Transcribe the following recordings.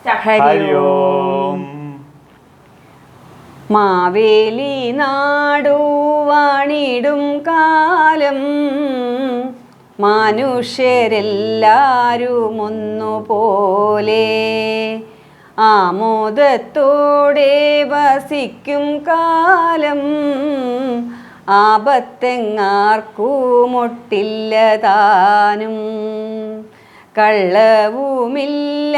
ഹരി ഓം. മാവേലി നാടു വാണിടും കാലം മനുഷ്യരെല്ലാരും ഒന്നുപോലെ ആമോദത്തോടെ വസിക്കും കാലം ആപത്തെങ്ങാർക്കുമൊട്ടില്ല താനും കള്ളവുമില്ല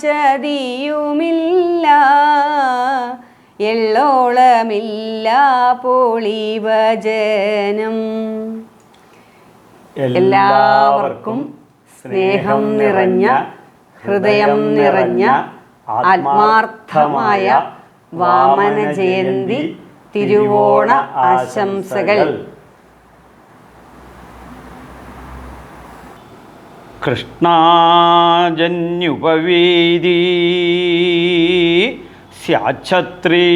ചതിയുമില്ല എള്ളോളമില്ല പൊളിവചനം. എല്ലാവർക്കും സ്നേഹം നിറഞ്ഞ ഹൃദയം നിറഞ്ഞ ആത്മാർത്ഥമായ വാമന ജയന്തി തിരുവോണ ആശംസകൾ. കൃഷ്ണാജന്യുപവീതി സ്യാച്ഛത്രീ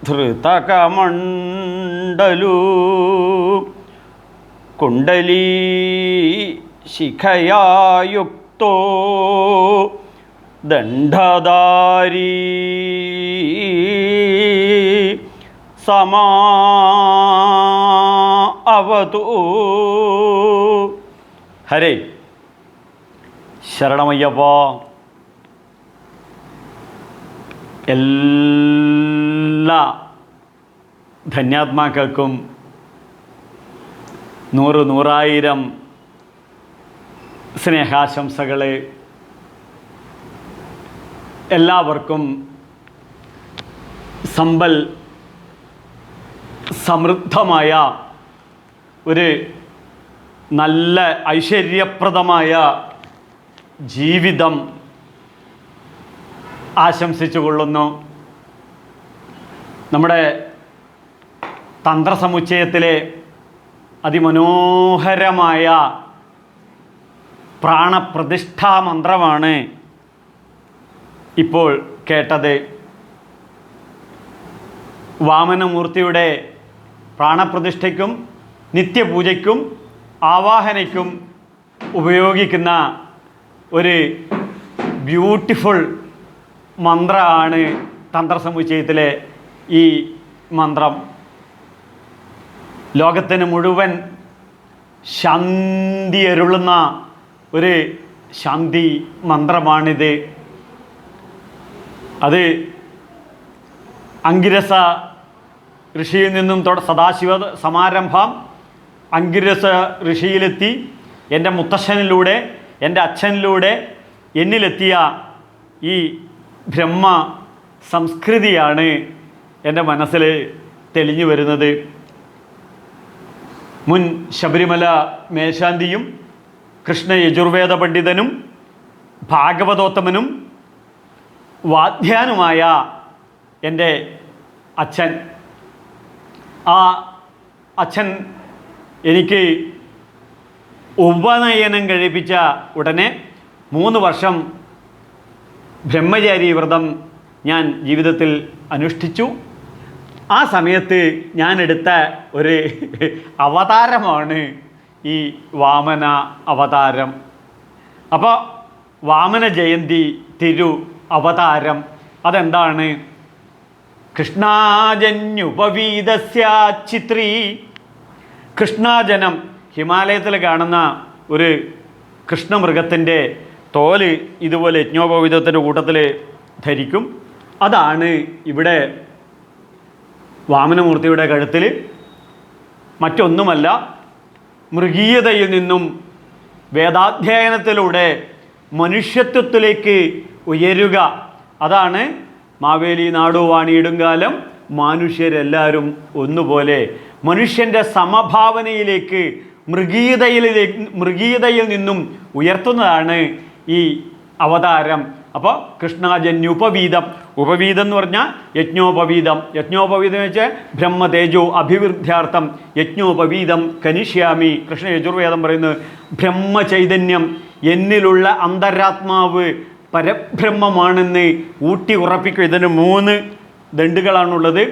ധൃതകമണ്ഡലൂ കുണ്ഡലീ ശിഖയായുക്തോ ദണ്ഡധാരീ സമാ അവതു. ഹരേ ശരണമയ്യപ്പ. എല്ലാ ധന്യാത്മാക്കൾക്കും നൂറായിരം സ്നേഹാശംസകൾ. എല്ലാവർക്കും സമ്പൽ സമൃദ്ധമായ ഒരു നല്ല ഐശ്വര്യപ്രദമായ ജീവിതം ആശംസിച്ചു കൊള്ളുന്നു. നമ്മുടെ തന്ത്രസമുച്ചയത്തിലെ അതിമനോഹരമായ പ്രാണപ്രതിഷ്ഠാ മന്ത്രമാണ് ഇപ്പോൾ കേട്ടത്. വാമനമൂർത്തിയുടെ പ്രാണപ്രതിഷ്ഠയ്ക്കും നിത്യപൂജയ്ക്കും ആവാഹനയ്ക്കും ഉപയോഗിക്കുന്ന ഒരു ബ്യൂട്ടിഫുൾ മന്ത്രമാണ് തന്ത്രസമുച്ചയത്തിലെ ഈ മന്ത്രം. ലോകത്തിന് മുഴുവൻ ശാന്തി അരുളുന്ന ഒരു ശാന്തി മന്ത്രമാണിത്. അത് അങ്കിരസ ഋഷിയിൽ നിന്നും സദാശിവ സമാരംഭം അങ്കിരസ ഋഷിയിലെത്തി എൻ്റെ മുത്തശ്ശനിലൂടെ എൻ്റെ അച്ഛനിലൂടെ എന്നിലെത്തിയ ഈ ബ്രഹ്മ സംസ്കൃതിയാണ് എൻ്റെ മനസ്സിൽ തെളിഞ്ഞു വരുന്നത്. മുൻ ശബരിമല മേൽശാന്തിയും കൃഷ്ണ യജുർവേദ പണ്ഡിതനും ഭാഗവതോത്തമനും വാദ്യാനുമായ എൻ്റെ അച്ഛൻ, ആ അച്ഛൻ എനിക്ക് ഉപനയനം കഴിപ്പിച്ച ഉടനെ 3 വർഷം ബ്രഹ്മചാരി വ്രതം ഞാൻ ജീവിതത്തിൽ അനുഷ്ഠിച്ചു. ആ സമയത്ത് ഞാൻ എടുത്ത ഒരു അവതാരമാണ് ഈ വാമന അവതാരം. അപ്പോൾ വാമന ജയന്തി തിരു അവതാരം അതെന്താണ്? കൃഷ്ണാജന്യുപവീതസ്യാച്ഛിത്രീ. കൃഷ്ണാജനം ഹിമാലയത്തിൽ കാണുന്ന ഒരു കൃഷ്ണമൃഗത്തിൻ്റെ തോല് ഇതുപോലെ യജ്ഞോപവീതത്തിൻ്റെ കൂട്ടത്തിൽ ധരിക്കും. അതാണ് ഇവിടെ വാമനമൂർത്തിയുടെ കഴുത്തിൽ. മറ്റൊന്നുമല്ല, മൃഗീയതയിൽ നിന്നും വേദാധ്യയനത്തിലൂടെ മനുഷ്യത്വത്തിലേക്ക് ഉയരുക. അതാണ് മാവേലി നാടു വാണിയിടും കാലം മനുഷ്യരെല്ലാവരും ഒന്നുപോലെ. മനുഷ്യൻ്റെ സമഭാവനയിലേക്ക് മൃഗീയതയിൽ നിന്നും ഉയർത്തുന്നതാണ് ഈ അവതാരം. അപ്പോൾ കൃഷ്ണാജന്യുപവീതം, ഉപവീതം എന്ന് പറഞ്ഞാൽ യജ്ഞോപവീതം. യജ്ഞോപവീതം എന്ന് വെച്ചാൽ ബ്രഹ്മതേജോ അഭിവൃദ്ധ്യാർത്ഥം യജ്ഞോപവീതം കനിഷ്യാമി. കൃഷ്ണ യജുർവേദം പറയുന്നത് ബ്രഹ്മചൈതന്യം എന്നിലുള്ള അന്തരാത്മാവ് പരബ്രഹ്മമാണെന്ന് ഊട്ടി ഉറപ്പിക്കും. ഇതിന് 3 ദണ്ഡുകളാണുള്ളത്.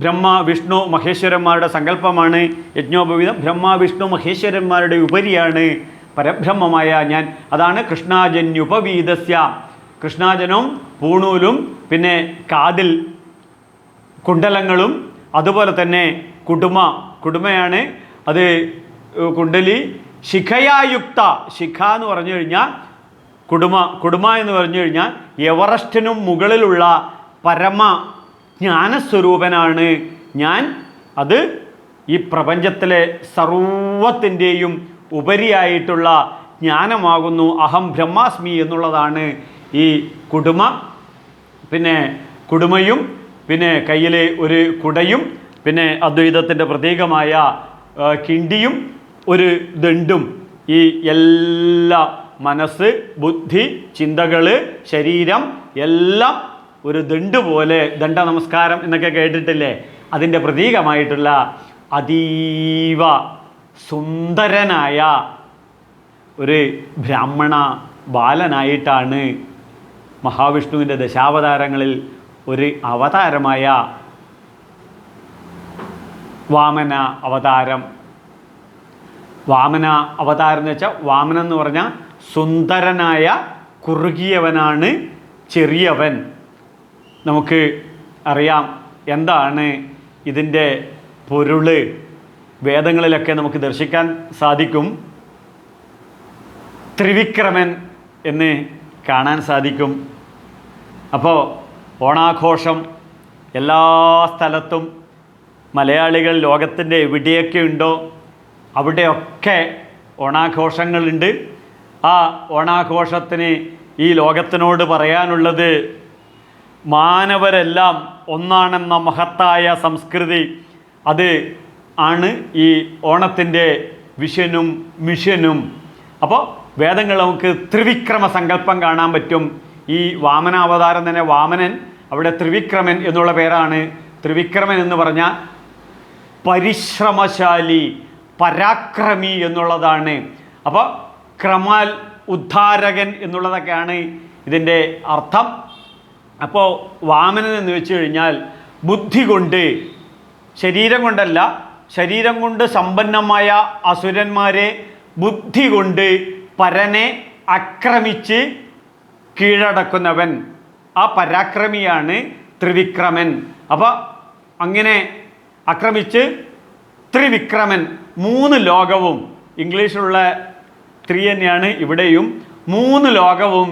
ബ്രഹ്മ വിഷ്ണു മഹേശ്വരന്മാരുടെ സങ്കല്പമാണ് യജ്ഞോപവീതം. ബ്രഹ്മ വിഷ്ണു മഹേശ്വരന്മാരുടെ ഉപരിയാണ് പരബ്രഹ്മമായ ഞാൻ. അതാണ് കൃഷ്ണാജന്യുപവീതസ്യ. കൃഷ്ണാജനും പൂണൂലും പിന്നെ കാതിൽ കുണ്ടലങ്ങളും അതുപോലെ തന്നെ കുടുമയാണ് അത്. കുണ്ടലി ശിഖയായുക്ത. ശിഖ എന്ന് പറഞ്ഞു കഴിഞ്ഞാൽ കുടുമ എന്ന് പറഞ്ഞു കഴിഞ്ഞാൽ എവറസ്റ്റിനും മുകളിലുള്ള പരമ ജ്ഞാനസ്വരൂപനാണ് ഞാൻ. അത് ഈ പ്രപഞ്ചത്തിലെ സർവത്തിൻ്റെയും ഉപരിയായിട്ടുള്ള ജ്ഞാനമാകുന്നു. അഹം ബ്രഹ്മാസ്മി എന്നുള്ളതാണ് ഈ കുടുമ. പിന്നെ കുടുമയും പിന്നെ കയ്യിലെ ഒരു കുടയും പിന്നെ അദ്വൈതത്തിൻ്റെ പ്രതീകമായ കിണ്ടിയും ഒരു ദണ്ഡും. ഈ എല്ലാ മനസ്സ്, ബുദ്ധി, ചിന്തകൾ, ശരീരം എല്ലാം ഒരു ദണ്ഡ് പോലെ, ദണ്ഡ നമസ്കാരം എന്നൊക്കെ കേട്ടിട്ടില്ലേ, അതിൻ്റെ പ്രതീകമായിട്ടുള്ള അതീവ സുന്ദരനായ ഒരു ബ്രാഹ്മണ ബാലനായിട്ടാണ് മഹാവിഷ്ണുവിൻ്റെ ദശാവതാരങ്ങളിൽ ഒരു അവതാരമായ വാമന അവതാരം. വാമന അവതാരം എന്ന് വെച്ചാൽ വാമനൻ എന്ന് പറഞ്ഞാൽ സുന്ദരനായ കുറുകിയവനാണ്, ചെറിയവൻ. നമുക്ക് അറിയാം എന്താണ് ഇതിൻ്റെ പൊരുള്. വേദങ്ങളിലൊക്കെ നമുക്ക് ദർശിക്കാൻ സാധിക്കും. ത്രിവിക്രമൻ എന്ന് കാണാൻ സാധിക്കും. അപ്പോൾ ഓണാഘോഷം എല്ലാ സ്ഥലത്തും മലയാളികൾ ലോകത്തിൻ്റെ എവിടെയൊക്കെ ഉണ്ടോ അവിടെയൊക്കെ ഓണാഘോഷങ്ങളുണ്ട്. ആ ഓണാഘോഷത്തിന് ഈ ലോകത്തിനോട് പറയാനുള്ളത് മാനവരെല്ലാം ഒന്നാണെന്ന മഹത്തായ സംസ്കൃതി, അത് ആണ് ഈ ഓണത്തിൻ്റെ വിഷനും മിഷനും. അപ്പോൾ വേദങ്ങൾ നമുക്ക് ത്രിവിക്രമ സങ്കല്പം കാണാൻ പറ്റും. ഈ വാമനാവതാരം തന്നെ, വാമനൻ അവിടെ ത്രിവിക്രമൻ എന്നുള്ള പേരാണ്. ത്രിവിക്രമൻ എന്ന് പറഞ്ഞാൽ പരിശ്രമശാലി, പരാക്രമി എന്നുള്ളതാണ്. അപ്പോൾ ക്രമാൽ ഉദ്ധാരകൻ എന്നുള്ളതൊക്കെയാണ് ഇതിൻ്റെ അർത്ഥം. അപ്പോൾ വാമനൻ എന്ന് വെച്ച് കഴിഞ്ഞാൽ ബുദ്ധി കൊണ്ട്, ശരീരം കൊണ്ടല്ല, ശരീരം കൊണ്ട് സമ്പന്നമായ അസുരന്മാരെ ബുദ്ധി കൊണ്ട് പരനെ ആക്രമിച്ച് കീഴടക്കുന്നവൻ, ആ പരാക്രമിയാണ് ത്രിവിക്രമൻ. അപ്പോൾ അങ്ങനെ ആക്രമിച്ച് ത്രിവിക്രമൻ, 3 ലോകവും, ഇംഗ്ലീഷിലുള്ള 3 തന്നെയാണ് ഇവിടെയും, 3 ലോകവും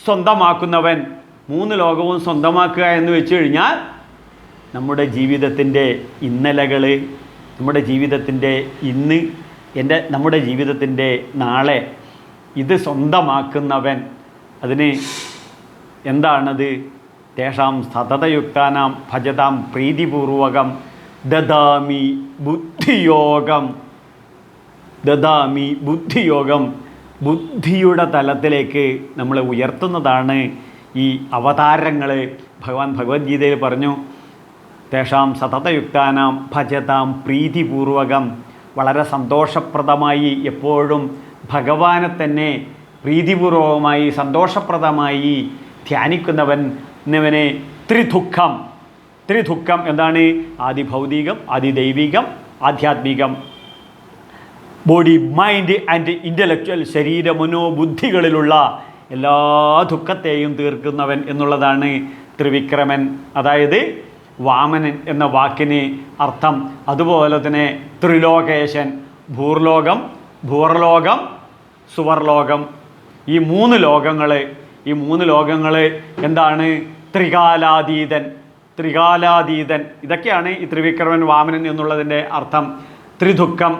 സ്വന്തമാക്കുന്നവൻ. 3 ലോകവും സ്വന്തമാക്കുക എന്ന് വെച്ച് കഴിഞ്ഞാൽ നമ്മുടെ ജീവിതത്തിൻ്റെ ഇന്നലകൾ, നമ്മുടെ ജീവിതത്തിൻ്റെ ഇന്ന്, നമ്മുടെ ജീവിതത്തിൻ്റെ നാളെ, ഇത് സ്വന്തമാക്കുന്നവൻ. അതിന് എന്താണത്? തേഷാം സതതയുക്താനാം ഭജതാം പ്രീതിപൂർവകം ദദാമി ബുദ്ധിയോഗം. ദദാമി ബുദ്ധിയോഗം. ബുദ്ധിയുടെ തലത്തിലേക്ക് നമ്മളെ ഉയർത്തുന്നതാണ് ഈ അവതാരങ്ങൾ. ഭഗവാൻ ഭഗവത്ഗീതയിൽ പറഞ്ഞു, തേഷാം സതതയുക്താനാം ഭജതാം പ്രീതിപൂർവകം. വളരെ സന്തോഷപ്രദമായി എപ്പോഴും ഭഗവാനെ തന്നെ പ്രീതിപൂർവകമായി സന്തോഷപ്രദമായി ധ്യാനിക്കുന്നവനെ ത്രിദുഃഖം. ത്രിദുഃഖം എന്താണ്? ആദിഭൗതികം, ആദിദൈവികം, ആധ്യാത്മികം. ബോഡി, മൈൻഡ് ആൻഡ് ഇൻ്റലക്ച്വൽ, ശരീര മനോബുദ്ധികളിലുള്ള എല്ലാ ദുഃഖത്തെയും തീർക്കുന്നവൻ എന്നുള്ളതാണ് ത്രിവിക്രമൻ. അതായത് വാമനൻ എന്ന വാക്കിന് അർത്ഥം. അതുപോലെ തന്നെ ത്രിലോകേശൻ, ഭൂർലോകം, ഭൂർലോകം, സുവർലോകം. ഈ 3 ലോകങ്ങൾ, ഈ 3 ലോകങ്ങൾ എന്താണ്? ത്രികാലാതീതൻ, ത്രികാലാതീതൻ. ഇതൊക്കെയാണ് ഈ ത്രിവിക്രമൻ വാമനൻ എന്നുള്ളതിൻ്റെ അർത്ഥം. ത്രിദുഃഖം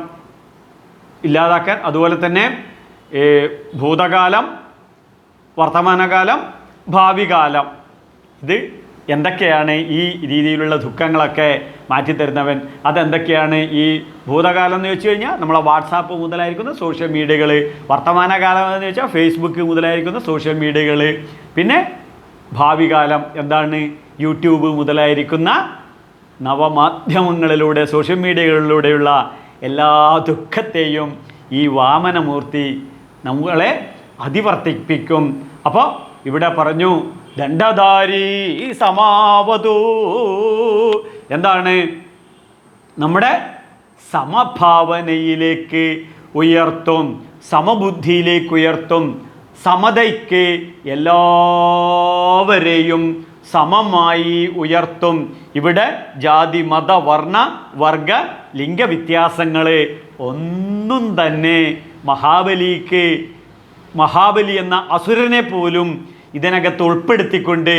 ഇല്ലാതാക്കാൻ. അതുപോലെ തന്നെ ഭൂതകാലം, വർത്തമാനകാലം, ഭാവികാലം. ഇത് എന്തൊക്കെയാണ് ഈ രീതിയിലുള്ള ദുഃഖങ്ങളൊക്കെ മാറ്റിത്തരുന്നവൻ? അതെന്തൊക്കെയാണ്? ഈ ഭൂതകാലം എന്ന് വെച്ച് കഴിഞ്ഞാൽ നമ്മളെ വാട്സാപ്പ് മുതലായിരിക്കുന്ന സോഷ്യൽ മീഡിയകൾ, വർത്തമാനകാലം എന്ന് വെച്ചാൽ ഫേസ്ബുക്ക് മുതലായിരിക്കുന്ന സോഷ്യൽ മീഡിയകൾ, പിന്നെ ഭാവികാലം എന്താണ്? യൂട്യൂബ് മുതലായിരിക്കുന്ന നവമാധ്യമങ്ങളിലൂടെ, സോഷ്യൽ മീഡിയകളിലൂടെയുള്ള എല്ലാ ദുഃഖത്തെയും ഈ വാമനമൂർത്തി നമ്മളെ അതിവർത്തിപ്പിക്കും. അപ്പോൾ ഇവിടെ പറഞ്ഞു ദണ്ഡധാരി സമാവതു. എന്താണ്? നമ്മുടെ സമഭാവനയിലേക്ക് ഉയർത്തും. സമബുദ്ധിയിലേക്ക് ഉയർത്തും. സമതയ്ക്ക് എല്ലാവരെയും സമമായി ഉയർത്തും. ഇവിടെ ജാതി മത വർണ്ണ വർഗ ലിംഗവ്യത്യാസങ്ങൾ ഒന്നും തന്നെ മഹാബലി എന്ന അസുരനെ പോലും ഇതിനകത്ത് ഉൾപ്പെടുത്തിക്കൊണ്ട്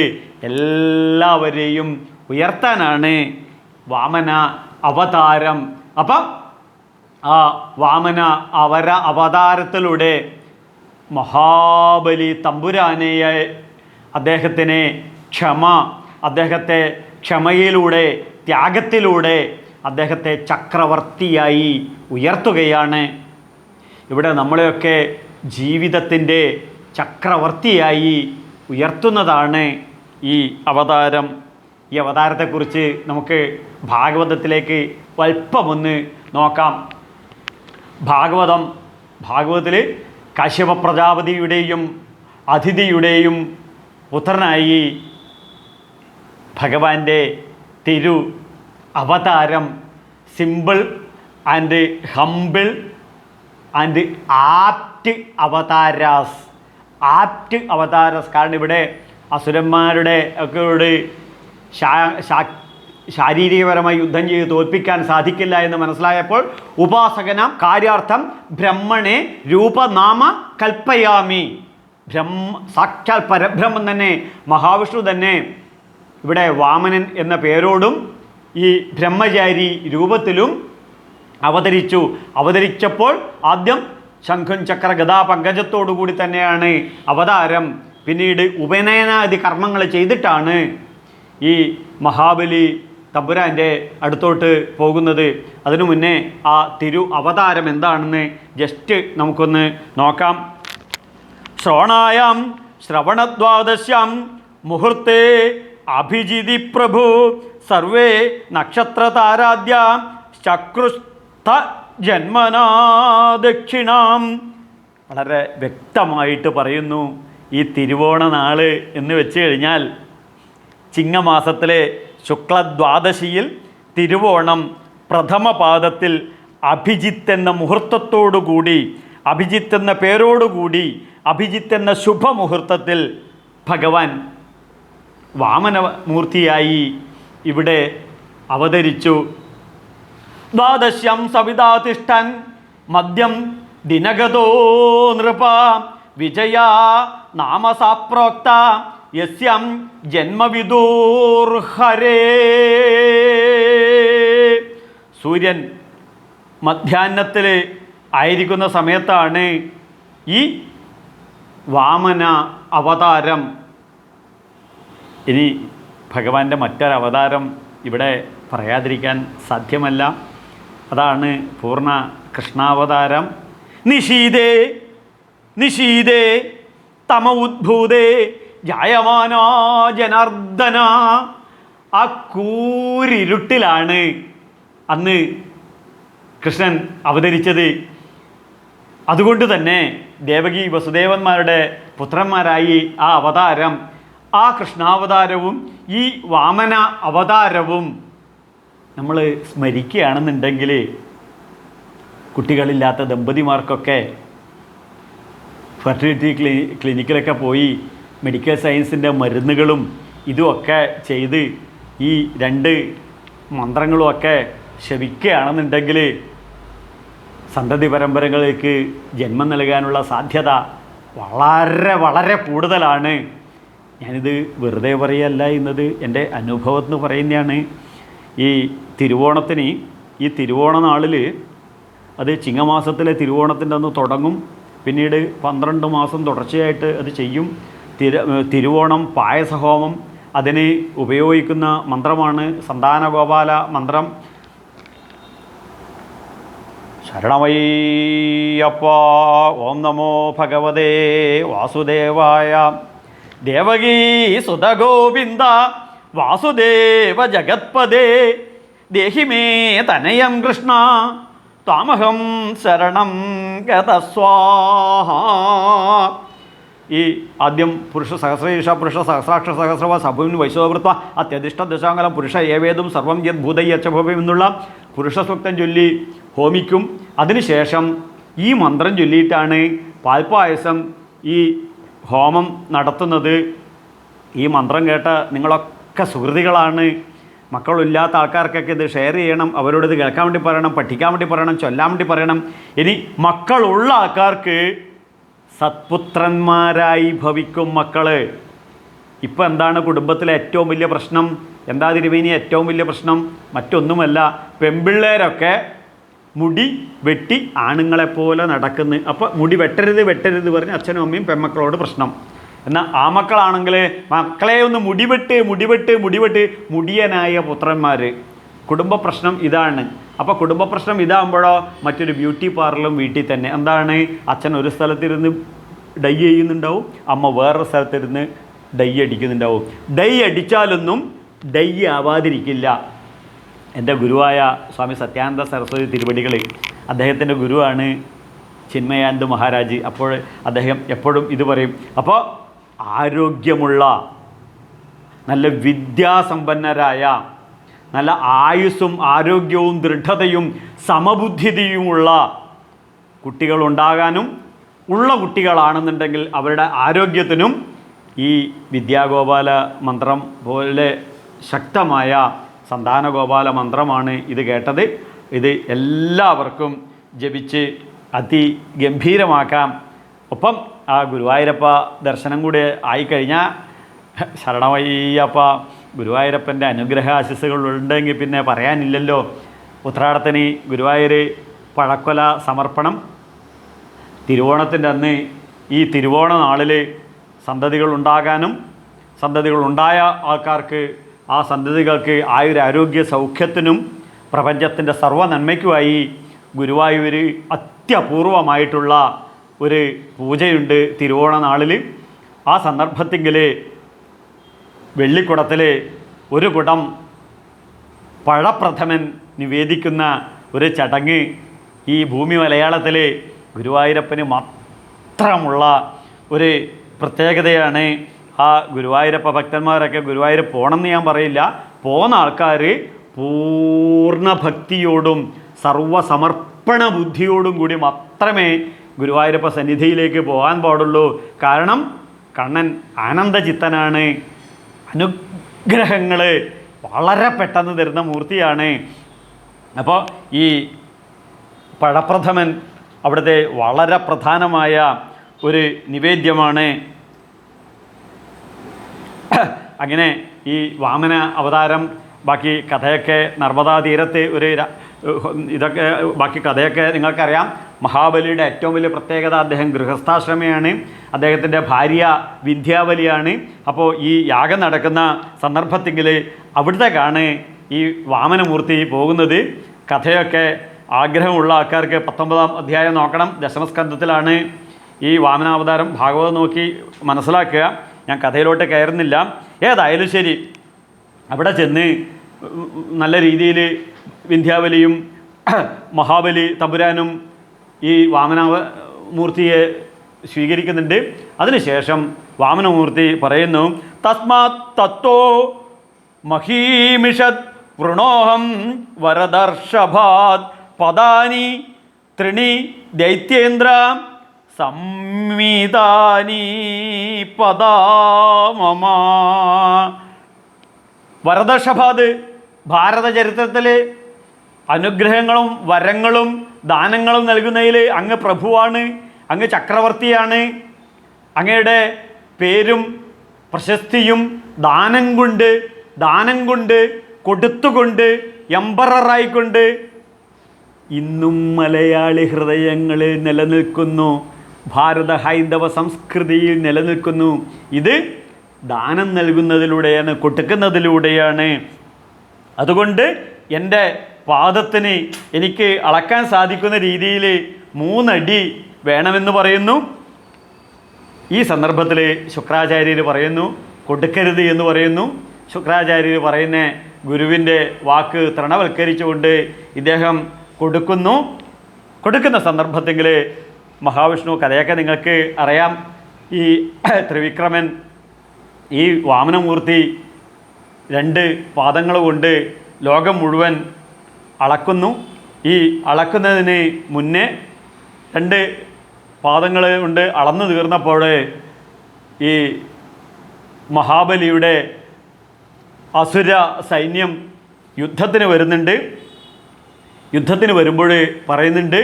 എല്ലാവരെയും ഉയർത്താനാണ് വാമന അവതാരം. അപ്പം ആ വാമന അവതാരത്തിലൂടെ മഹാബലി തമ്പുരാനെയെ അദ്ദേഹത്തെ ക്ഷമയിലൂടെ ത്യാഗത്തിലൂടെ അദ്ദേഹത്തെ ചക്രവർത്തിയായി ഉയർത്തുകയാണ്. ഇവിടെ നമ്മളെയൊക്കെ ജീവിതത്തിൻ്റെ ചക്രവർത്തിയായി ഉയർത്തുന്നതാണ് ഈ അവതാരം. ഈ അവതാരത്തെക്കുറിച്ച് നമുക്ക് ഭാഗവതത്തിലേക്ക് അല്പമൊന്ന് നോക്കാം. ഭാഗവതത്തിൽ കശ്യപ പ്രജാപതിയുടെയും അതിഥിയുടെയും പുത്രനായി ഭഗവാന്റെ തിരു അവതാരം simple and humble and apt അവതാരാസ്. കാരണം ഇവിടെ അസുരന്മാരുടെ ഒക്കെ ശാരീരികപരമായി യുദ്ധം ചെയ്ത് തോൽപ്പിക്കാൻ സാധിക്കില്ല എന്ന് മനസ്സിലായപ്പോൾ ഉപാസകനാം കാര്യാർത്ഥം ബ്രഹ്മണെ രൂപനാമ കൽപ്പയാമി. സാക്ഷാൽ പരബ്രഹ്മം തന്നെ മഹാവിഷ്ണു തന്നെ ഇവിടെ വാമനൻ എന്ന പേരോടും ഈ ബ്രഹ്മചാരി രൂപത്തിലും അവതരിച്ചപ്പോൾ ആദ്യം ശംഖും ചക്ര ഗദാ പങ്കജത്തോടു കൂടി തന്നെയാണ് അവതാരം. പിന്നീട് ഉപനയനാദി കർമ്മങ്ങൾ ചെയ്തിട്ടാണ് ഈ മഹാബലി തമ്പുരാൻ്റെ അടുത്തോട്ട് പോകുന്നത്. അതിനു മുന്നേ ആ തിരു അവതാരം എന്താണെന്ന് ജസ്റ്റ് നമുക്കൊന്ന് നോക്കാം. ശ്രവണദ്വാദശ്യാം മുഹൂർത്തേ അഭിജിതി പ്രഭു സർവേ നക്ഷത്രതാരാദ്യ ചക്രുസ്ഥ ജന്മനാ ദക്ഷിണാം. വളരെ വ്യക്തമായിട്ട് പറയുന്നു. ഈ തിരുവോണ നാള് എന്ന് വെച്ച് കഴിഞ്ഞാൽ ചിങ്ങമാസത്തിലെ ശുക്ലദ്വാദശിയിൽ തിരുവോണം പ്രഥമ പാദത്തിൽ അഭിജിത്ത് എന്ന മുഹൂർത്തത്തോടുകൂടി, അഭിജിത്ത് എന്ന പേരോടുകൂടി, അഭിജിത്ത് എന്ന ശുഭമുഹൂർത്തത്തിൽ ഭഗവാൻ വാമനമൂർത്തിയായി ഇവിടെ അവതരിച്ചു. ദ്വാദശ്യം സവിതാതിഷ്ഠൻ മദ്യം ദിനഗതോ നൃപ വിജയാ നാമസാപ്രോക്ത യസ്യം ജന്മവിദൂർഹരേ. സൂര്യൻ മധ്യാഹ്നത്തിൽ ആയിരിക്കുന്ന സമയത്താണ് ഈ വാമന അവതാരം. ഇനി ഭഗവാന്റെ മറ്റൊരവതാരം ഇവിടെ പറയാതിരിക്കാൻ സാധ്യമല്ല. അതാണ് പൂർണ്ണ കൃഷ്ണാവതാരം. നിശീതേ തമ ഉദ്ഭൂതേ ജായമാനോ ജനാർദ്ദന. ആ കൂരിരുട്ടിലാണ് അന്ന് കൃഷ്ണൻ അവതരിച്ചത്. അതുകൊണ്ട് തന്നെ ദേവകി വസുദേവന്മാരുടെ പുത്രന്മാരായി ആ അവതാരം, ആ കൃഷ്ണാവതാരവും ഈ വാമന അവതാരവും നമ്മൾ സ്മരിക്കുകയാണെന്നുണ്ടെങ്കിൽ കുട്ടികളില്ലാത്ത ദമ്പതിമാർക്കൊക്കെ ഫെർട്ടിലിറ്റി ക്ലിനിക്കിലൊക്കെ പോയി മെഡിക്കൽ സയൻസിൻ്റെ മരുന്നുകളും ഇതുമൊക്കെ ചെയ്ത് ഈ രണ്ട് മന്ത്രങ്ങളുമൊക്കെ ശവിക്കുകയാണെന്നുണ്ടെങ്കിൽ സന്തതി പരമ്പരകളിലേക്ക് ജന്മം നൽകാനുള്ള സാധ്യത വളരെ വളരെ കൂടുതലാണ്. ഞാനിത് വെറുതെ പറയല്ല, എന്നത് എൻ്റെ അനുഭവത്തിൽ നിന്ന് പറയുന്നതാണ്. ഈ തിരുവോണത്തിന്, ഈ തിരുവോണ നാളിൽ, അത് ചിങ്ങമാസത്തിലെ തിരുവോണത്തിൻ്റെ അന്ന് തുടങ്ങും. പിന്നീട് 12 മാസം തുടർച്ചയായിട്ട് അത് ചെയ്യും. തിരുവോണം പായസഹോമം, അതിന് ഉപയോഗിക്കുന്ന മന്ത്രമാണ് സന്താനഗോപാല മന്ത്രം. ശരണമയ്യപ്പ. ഓം നമോ ഭഗവതേ വാസുദേവായ. ദേവകീ സുതഗോവിന്ദ വാസുദേവ ജഗത്പദേ ദേഹി മേ തനയം കൃഷ്ണ ത്വാമഹം ശരണം ഗതസ്വാഹ. ഈ ആദ്യം പുരുഷ സഹസ്രേഷ പുരുഷ സഹസ്രാക്ഷ സഹസ്രവ സഭുവിന് വൈശ്വവൃത്വ അത്യധിഷ്ഠ ദശാങ്കലം പുരുഷ ഏവേദം സർവം യത് ഭൂതയ്യച്ഛഭവ്യം എന്നുള്ള പുരുഷ സൂക്തം ചൊല്ലി ഹോമിക്കും. അതിനുശേഷം ഈ മന്ത്രം ചൊല്ലിയിട്ടാണ് പാൽപ്പായസം ഈ ഹോമം നടത്തുന്നത്. ഈ മന്ത്രം കേട്ട നിങ്ങളൊക്കെ സുഹൃതികളാണ്. മക്കളില്ലാത്ത ആൾക്കാർക്കൊക്കെ ഇത് ഷെയർ ചെയ്യണം, അവരോട് ഇത് കേൾക്കാൻ വേണ്ടി പറയണം, പഠിക്കാൻ വേണ്ടി പറയണം, ചൊല്ലാൻ വേണ്ടി പറയണം. ഇനി മക്കളുള്ള ആൾക്കാർക്ക് സത്പുത്രന്മാരായി ഭവിക്കും മക്കൾ. ഇപ്പം എന്താണ് കുടുംബത്തിലെ ഏറ്റവും വലിയ പ്രശ്നം? എന്താ തിരുമേനി ഏറ്റവും വലിയ പ്രശ്നം? മറ്റൊന്നുമല്ല, പെൺപിള്ളേരൊക്കെ മുടി വെട്ടി ആണുങ്ങളെപ്പോലെ നടക്കുന്നു. അപ്പോൾ മുടി വെട്ടരുത് വെട്ടരുത് പറഞ്ഞ് അച്ഛനും അമ്മയും പെൺമക്കളോട് പ്രശ്നം. എന്നാൽ ആ മക്കളാണെങ്കിൽ മക്കളെ ഒന്ന് മുടിവെട്ട് മുടിവെട്ട് മുടിവെട്ട് മുടിയനായ പുത്രന്മാർ. കുടുംബ പ്രശ്നം ഇതാണ്. അപ്പോൾ കുടുംബ പ്രശ്നം ഇതാകുമ്പോഴോ മറ്റൊരു ബ്യൂട്ടി പാർലറും വീട്ടിൽ തന്നെ. എന്താണ്, അച്ഛൻ ഒരു സ്ഥലത്തിരുന്ന് ഡൈ ചെയ്യുന്നുണ്ടാവും, അമ്മ വേറൊരു സ്ഥലത്തിരുന്ന് ഡൈ അടിക്കുന്നുണ്ടാവും. ഡൈ അടിച്ചാലൊന്നും ഡൈ ആവാതിരിക്കില്ല. എൻ്റെ ഗുരുവായ സ്വാമി സത്യാനന്ദ സരസ്വതി തിരുവടികൾ, അദ്ദേഹത്തിൻ്റെ ഗുരുവാണ് ചിന്മയാനന്ദ മഹാരാജ്. അപ്പോൾ അദ്ദേഹം എപ്പോഴും ഇത് പറയും. അപ്പോൾ ആരോഗ്യമുള്ള, നല്ല വിദ്യാസമ്പന്നരായ, നല്ല ആയുസ്സും ആരോഗ്യവും ദൃഢതയും സമബുദ്ധിതയുമുള്ള കുട്ടികളുണ്ടാകാനും, ഉള്ള കുട്ടികളാണെന്നുണ്ടെങ്കിൽ അവരുടെ ആരോഗ്യത്തിനും ഈ വിദ്യാഗോപാല മന്ത്രം പോലെ ശക്തമായ സന്താനഗോപാല മന്ത്രമാണ് ഇത് കേട്ടത്. ഇത് എല്ലാവർക്കും ജപിച്ച് അതിഗംഭീരമാക്കാം. ഒപ്പം ആ ഗുരുവായൂരപ്പ ദർശനം കൂടി ആയിക്കഴിഞ്ഞാൽ ശരണമയ്യപ്പ ഗുരുവായൂരപ്പൻ്റെ അനുഗ്രഹ ആശിസ്സുകളുണ്ടെങ്കിൽ പിന്നെ പറയാനില്ലല്ലോ. ഉത്രാടത്തിന് ഗുരുവായൂർ പഴക്കൊല സമർപ്പണം. തിരുവോണത്തിൻ്റെ അന്ന് ഈ തിരുവോണ നാളിൽ സന്തതികളുണ്ടാകാനും സന്തതികളുണ്ടായ ആൾക്കാർക്ക് ആ സന്തതികൾക്ക് ആയുരാരോഗ്യ സൗഖ്യത്തിനും പ്രപഞ്ചത്തിൻ്റെ സർവ്വ നന്മയ്ക്കുമായി ഗുരുവായൂർ അത്യപൂർവമായിട്ടുള്ള ഒരു പൂജയുണ്ട് തിരുവോണ നാളിൽ. ആ സന്ദർഭത്തിൽ വെള്ളിക്കുടത്തിൽ ഒരു കുടം പഴപ്രഥമൻ നിവേദിക്കുന്ന ഒരു ചടങ്ങ് ഈ ഭൂമി മലയാളത്തിൽ ഗുരുവായൂരപ്പന് മാത്രമുള്ള ഒരു പ്രത്യേകതയാണ്. ആ ഗുരുവായൂരപ്പ ഭക്തന്മാരൊക്കെ ഗുരുവായൂർ പോകണമെന്ന് ഞാൻ പറയില്ല, പോകുന്ന ആൾക്കാർ പൂർണ്ണ ഭക്തിയോടും സർവസമർപ്പണ ബുദ്ധിയോടും കൂടി മാത്രമേ ഗുരുവായൂരപ്പ സന്നിധിയിലേക്ക് പോകാൻ പാടുള്ളൂ. കാരണം കണ്ണൻ ആനന്ദചിത്തനാണ്, അനുഗ്രഹങ്ങൾ വളരെ പെട്ടെന്ന് തരുന്ന മൂർത്തിയാണ്. അപ്പോൾ ഈ പഴപ്രഥമൻ അവിടുത്തെ വളരെ പ്രധാനമായ ഒരു നിവേദ്യമാണ്. അങ്ങനെ ഈ വാമന അവതാരം ബാക്കി കഥയൊക്കെ നർമ്മദാ തീരത്ത് ഒരു ഇതൊക്കെ ബാക്കി കഥയൊക്കെ നിങ്ങൾക്കറിയാം. മഹാബലിയുടെ ഏറ്റവും വലിയ പ്രത്യേകത അദ്ദേഹം ഗൃഹസ്ഥാശ്രമയാണ്, അദ്ദേഹത്തിൻ്റെ ഭാര്യ വിന്ധ്യാവലിയാണ്. അപ്പോൾ ഈ യാഗം നടക്കുന്ന സന്ദർഭത്തിൽ അവിടുത്തേക്കാണ് ഈ വാമനമൂർത്തി പോകുന്നത്. കഥയൊക്കെ ആഗ്രഹമുള്ള ആൾക്കാർക്ക് 19-ാം അധ്യായം നോക്കണം, ദശമസ്കന്ധത്തിലാണ് ഈ വാമനാവതാരം. ഭാഗവതം നോക്കി മനസ്സിലാക്കുക, ഞാൻ കഥയിലോട്ട് കയറുന്നില്ല. ഏതായാലും ശരി, അവിടെ ചെന്ന് നല്ല രീതിയിൽ വിന്ധ്യാവലിയും മഹാബലി തമ്പുരാനും ഈ വാമനമൂർത്തിയെ സ്വീകരിക്കുന്നുണ്ട്. അതിനുശേഷം വാമനമൂർത്തി പറയുന്നു, തസ്മാത് തത്തോ മഹീമിഷത് വൃണോഹം വരദർഷഭാത് പദാനി ത്രിണി ദൈത്യേന്ദ്ര സംമിതാനി പദാമമ. വരദർഷഭാത് ഭാരത ചരിത്രത്തിൽ അനുഗ്രഹങ്ങളും വരങ്ങളും ദാനങ്ങളും നൽകുന്നതിൽ അങ്ങ് പ്രഭുവാണ്, അങ്ങ് ചക്രവർത്തിയാണ്. അങ്ങയുടെ പേരും പ്രശസ്തിയും ദാനം കൊണ്ട് കൊടുത്തുകൊണ്ട് എംപററായിക്കൊണ്ട് ഇന്നും മലയാളി ഹൃദയങ്ങളിൽ നിലനിൽക്കുന്നു, ഭാരത ഹൈന്ദവ സംസ്കൃതിയിൽ നിലനിൽക്കുന്നു. ഇത് ദാനം നൽകുന്നതിലൂടെയാണ്, കൊടുക്കുന്നതിലൂടെയാണ്. അതുകൊണ്ട് എൻ്റെ പാദത്തിന് എനിക്ക് അളക്കാൻ സാധിക്കുന്ന രീതിയിൽ 3 അടി വേണമെന്ന് പറയുന്നു. ഈ സന്ദർഭത്തിൽ ശുക്രാചാര്യർ പറയുന്നു കൊടുക്കരുത് എന്ന് പറയുന്നു. ശുക്രാചാര്യർ പറയുന്ന ഗുരുവിൻ്റെ വാക്ക് തൃണവൽക്കരിച്ചുകൊണ്ട് ഇദ്ദേഹം കൊടുക്കുന്ന സന്ദർഭത്തിൽ മഹാവിഷ്ണു കഥയൊക്കെ നിങ്ങൾക്ക് അറിയാം. ഈ ത്രിവിക്രമൻ ഈ വാമനമൂർത്തി 2 പാദങ്ങൾ കൊണ്ട് ലോകം മുഴുവൻ അളക്കുന്നു. ഈ അളക്കുന്നതിന് മുന്നേ 2 പാദങ്ങൾ കൊണ്ട് അളന്നു തീർന്നപ്പോൾ ഈ മഹാബലിയുടെ അസുര സൈന്യം യുദ്ധത്തിന് വരുന്നുണ്ട്. യുദ്ധത്തിന് വരുമ്പോൾ പറയുന്നുണ്ട്,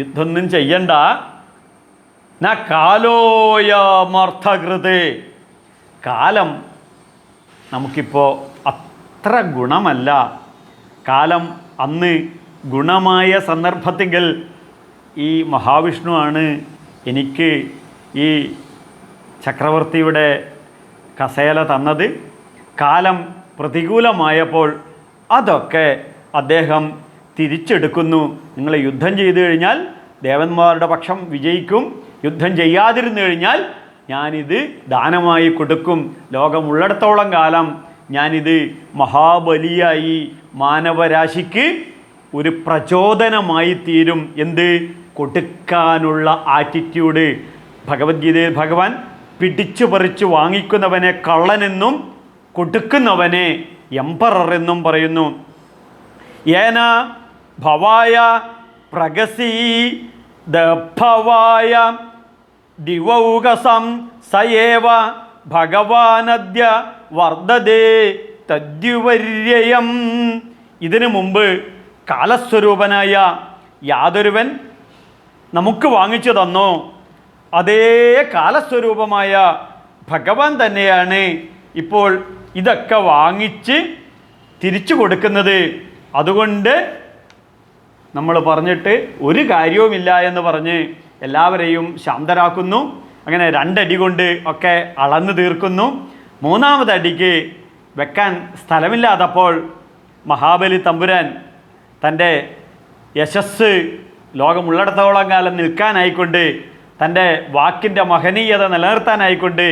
യുദ്ധമൊന്നും ചെയ്യണ്ട, ന കാലോയമർത്ഥകൃത്, കാലം നമുക്കിപ്പോൾ അത്ര ഗുണമല്ല. കാലം അന്ന് ഗുണമായ സന്ദർഭത്തിൽ ഈ മഹാവിഷ്ണുവാണ് എനിക്ക് ഈ ചക്രവർത്തിയുടെ കസേല തന്നത്. കാലം പ്രതികൂലമായപ്പോൾ അതൊക്കെ അദ്ദേഹം തിരിച്ചെടുക്കുന്നു. നിങ്ങൾ യുദ്ധം ചെയ്തു കഴിഞ്ഞാൽ ദേവന്മാരുടെ പക്ഷം വിജയിക്കും, യുദ്ധം ചെയ്യാതിരുന്നു കഴിഞ്ഞാൽ ഞാനിത് ദാനമായി കൊടുക്കും. ലോകമുള്ളിടത്തോളം കാലം ഞാനിത് മഹാബലിയായി മാനവരാശിക്ക് ഒരു പ്രചോദനമായി തീരും. എന്ത്? കൊടുക്കാനുള്ള ആറ്റിറ്റ്യൂഡ്. ഭഗവത്ഗീതയിൽ ഭഗവാൻ പിടിച്ചു പറിച്ചു വാങ്ങിക്കുന്നവനെ കള്ളനെന്നും കൊടുക്കുന്നവനെ എംപറർ എന്നും പറയുന്നു. ഏന ഭവായ പ്രഗസീ ദഭവായ ദിവൗകസം സയേവ ഭഗവാനദ്യ വർദ്ധതേ തദ്യുവര്യയം. ഇതിനു മുമ്പ് കാലസ്വരൂപനായ യാതൊരുവൻ നമുക്ക് വാങ്ങിച്ചു തന്നോ അതേ കാലസ്വരൂപമായ ഭഗവാൻ തന്നെയാണ് ഇപ്പോൾ ഇതൊക്കെ വാങ്ങിച്ച് തിരിച്ചു കൊടുക്കുന്നത്. അതുകൊണ്ട് നമ്മൾ പറഞ്ഞിട്ട് ഒരു കാര്യവുമില്ല എന്ന് പറഞ്ഞ് എല്ലാവരെയും ശാന്തരാക്കുന്നു. അങ്ങനെ 2 അടി കൊണ്ട് ഒക്കെ അളന്നു തീർക്കുന്നു. 3-ാമത്തെ അടിക്ക് വെക്കാൻ സ്ഥലമില്ലാത്തപ്പോൾ മഹാബലി തമ്പുരാൻ തൻ്റെ യശസ് ലോകമുള്ളിടത്തോളം കാലം നിൽക്കാനായിക്കൊണ്ട്, തൻ്റെ വാക്കിൻ്റെ മഹനീയത നിലനിർത്താനായിക്കൊണ്ട്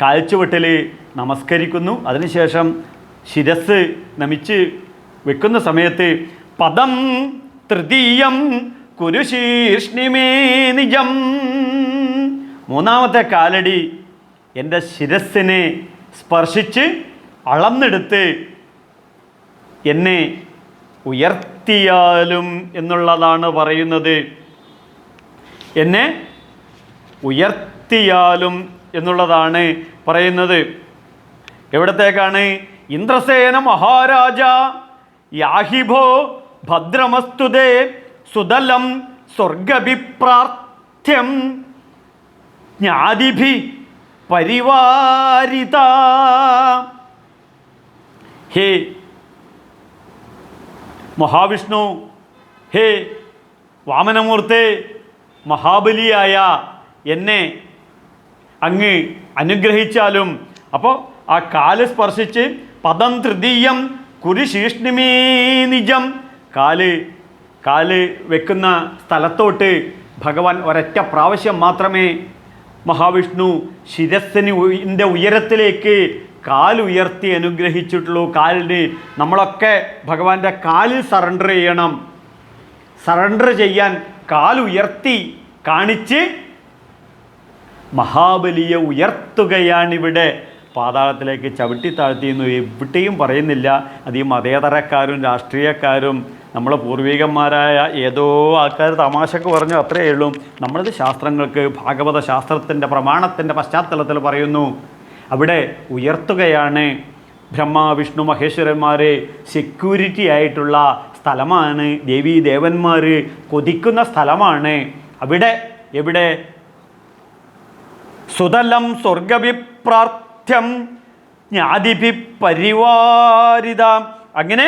കാൽച്ചുവട്ടിൽ നമസ്കരിക്കുന്നു. അതിനുശേഷം ശിരസ് നമിച്ച് വെക്കുന്ന സമയത്ത് പദം തൃതീയം കുരുശീർഷ്ണിമേ നിജം, 3-ാമത്തെ കാലടി എൻ്റെ ശിരസ്സിനെ സ്പർശിച്ച് അളന്നെടുത്ത് എന്നെ ഉയർത്തിയാലും എന്നുള്ളതാണ് പറയുന്നത്. എന്നെ ഉയർത്തിയാലും എന്നുള്ളതാണ് പറയുന്നത്. എവിടത്തേക്കാണ്? ഇന്ദ്രസേന മഹാരാജ യാഹിഭോ ഭദ്രമസ്തുതേ സുതലം സ്വർഗഭിപ്രാർത്ഥ്യം ജ്ഞാതിഭി പരിവാരിത. ഹേ മഹാവിഷ്ണു, ഹേ വാമനമൂർത്തേ, മഹാബലിയായ എന്നെ അങ്ങ് അനുഗ്രഹിച്ചാലും. അപ്പോൾ ആ കാല് സ്പർശിച്ച് പദം തൃതീയം കുരുശീഷ്ണിമേ നിജം, കാല് വെക്കുന്ന സ്ഥലത്തോട്ട് ഭഗവാൻ ഒരൊറ്റ പ്രാവശ്യം മാത്രമേ മഹാവിഷ്ണു ശിരസ്സിൻ്റെ ഉയരത്തിലേക്ക് കാലുയർത്തി അനുഗ്രഹിച്ചിട്ടുള്ളൂ. കാലിന് നമ്മളൊക്കെ ഭഗവാന്റെ കാലിൽ സറണ്ടർ ചെയ്യണം. സറണ്ടർ ചെയ്യാൻ കാലുയർത്തി കാണിച്ച് മഹാബലിയെ ഉയർത്തുകയാണിവിടെ. പാതാളത്തിലേക്ക് ചവിട്ടി താഴ്ത്തിയെന്ന് എവിടെയും പറയുന്നില്ല. അത് ഈ മതേതരക്കാരും രാഷ്ട്രീയക്കാരും നമ്മളെ പൂർവികന്മാരായ ഏതോ ആൾക്കാർ തമാശക്ക് പറഞ്ഞു, അത്രയേ ഉള്ളൂ. നമ്മളത് ശാസ്ത്രങ്ങൾക്ക് ഭാഗവത ശാസ്ത്രത്തിൻ്റെ പ്രമാണത്തിൻ്റെ പശ്ചാത്തലത്തിൽ പറയുന്നു. അവിടെ ഉയർത്തുകയാണ്. ബ്രഹ്മ വിഷ്ണു മഹേശ്വരന്മാരെ സെക്യൂരിറ്റി ആയിട്ടുള്ള സ്ഥലമാണ്. ദേവീ ദേവന്മാർ കൊതിക്കുന്ന സ്ഥലമാണ്. അവിടെ എവിടെ? സുതലം സ്വർഗഭിപ്രാർത്ഥ്യം ജ്ഞാതിഭി പരിവാരിത. അങ്ങനെ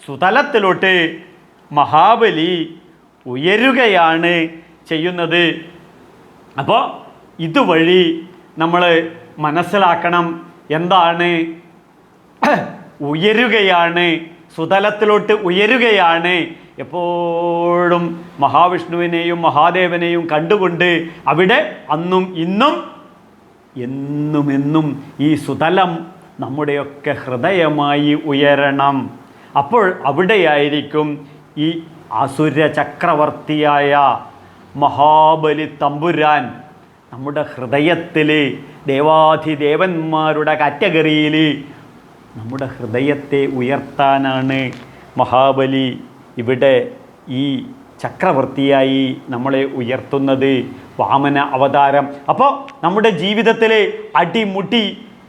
സുതലത്തിലോട്ട് മഹാബലി ഉയരുകയാണ് ചെയ്യുന്നത്. അപ്പോൾ ഇതുവഴി നമ്മൾ മനസ്സിലാക്കണം എന്താണ് ഉയരുകയാണ്, സുതലത്തിലോട്ട് ഉയരുകയാണ്. എപ്പോഴും മഹാവിഷ്ണുവിനെയും മഹാദേവനെയും കണ്ടുകൊണ്ട് അവിടെ അന്നും ഇന്നും എന്നും ഈ സുതലം നമ്മുടെയൊക്കെ ഹൃദയമായി ഉയരണം. അപ്പോൾ അവിടെയായിരിക്കും ഈ അസുര ചക്രവർത്തിയായ മഹാബലി തമ്പുരാൻ നമ്മുടെ ഹൃദയത്തിൽ, ദേവാധിദേവന്മാരുടെ കാറ്റഗറിയിൽ നമ്മുടെ ഹൃദയത്തെ ഉയർത്താനാണ് മഹാബലി ഇവിടെ ഈ ചക്രവർത്തിയായി നമ്മളെ ഉയർത്തുന്നത് വാമന അവതാരം. അപ്പോൾ നമ്മുടെ ജീവിതത്തിലെ അടിമുടി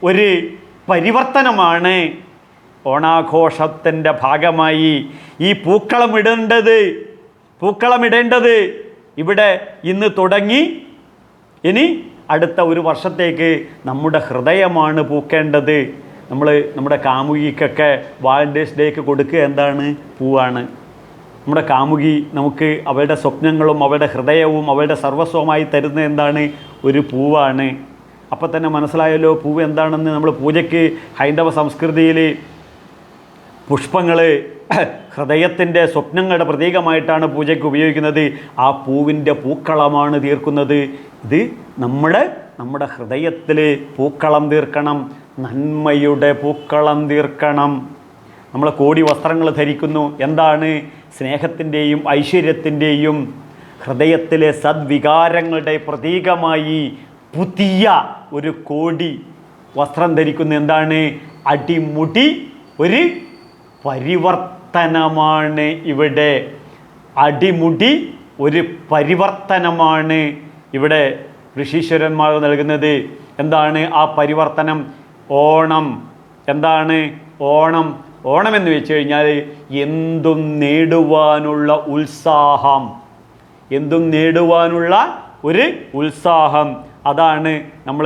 ഒരു പരിവർത്തനമാണ് ഓണാഘോഷത്തിൻ്റെ ഭാഗമായി ഈ പൂക്കളമിടേണ്ടത് ഇവിടെ ഇന്ന് തുടങ്ങി. ഇനി അടുത്ത ഒരു വർഷത്തേക്ക് നമ്മുടെ ഹൃദയമാണ് പൂക്കേണ്ടത്. നമ്മുടെ കാമുകിക്കൊക്കെ വാലന്റൈൻസ് ഡേക്ക് കൊടുക്കുക എന്താണ്? പൂവാണ്. നമ്മുടെ കാമുകി നമുക്ക് അവളുടെ സ്വപ്നങ്ങളും അവളുടെ ഹൃദയവും അവളുടെ സർവസ്വമായി തരുന്ന എന്താണ്? ഒരു പൂവാണ്. അപ്പോൾ തന്നെ മനസ്സിലായല്ലോ പൂവ് എന്താണെന്ന്. നമ്മൾ പൂജയ്ക്ക് ഹൈന്ദവ സംസ്കൃതിയിൽ പുഷ്പങ്ങൾ ഹൃദയത്തിൻ്റെ സ്വപ്നങ്ങളുടെ പ്രതീകമായിട്ടാണ് പൂജയ്ക്ക് ഉപയോഗിക്കുന്നത്. ആ പൂവിൻ്റെ പൂക്കളമാണ് തീർക്കുന്നത്. ഇത് നമ്മുടെ ഹൃദയത്തിൽ പൂക്കളം തീർക്കണം, നന്മയുടെ പൂക്കളം തീർക്കണം. നമ്മൾ കോടി വസ്ത്രങ്ങൾ ധരിക്കുന്നു. എന്താണ്? സ്നേഹത്തിൻ്റെയും ഐശ്വര്യത്തിൻ്റെയും ഹൃദയത്തിലെ സദ്വികാരങ്ങളുടെ പ്രതീകമായി പുതിയ ഒരു കോടി വസ്ത്രം ധരിക്കുന്നു. എന്താണ്? അടിമുടി ഒരു പരിവർത്തനമാണ് ഇവിടെ. അടിമുടി ഒരു പരിവർത്തനമാണ് ഇവിടെ ഋഷീശ്വരന്മാർ നൽകുന്നത്. എന്താണ് ആ പരിവർത്തനം? ഓണം. എന്താണ് ഓണം? ഓണം എന്ന് വെച്ച് കഴിഞ്ഞാൽ എന്തും നേടുവാനുള്ള ഉത്സാഹം, എന്തും നേടുവാനുള്ള ഒരു ഉത്സാഹം. അതാണ് നമ്മൾ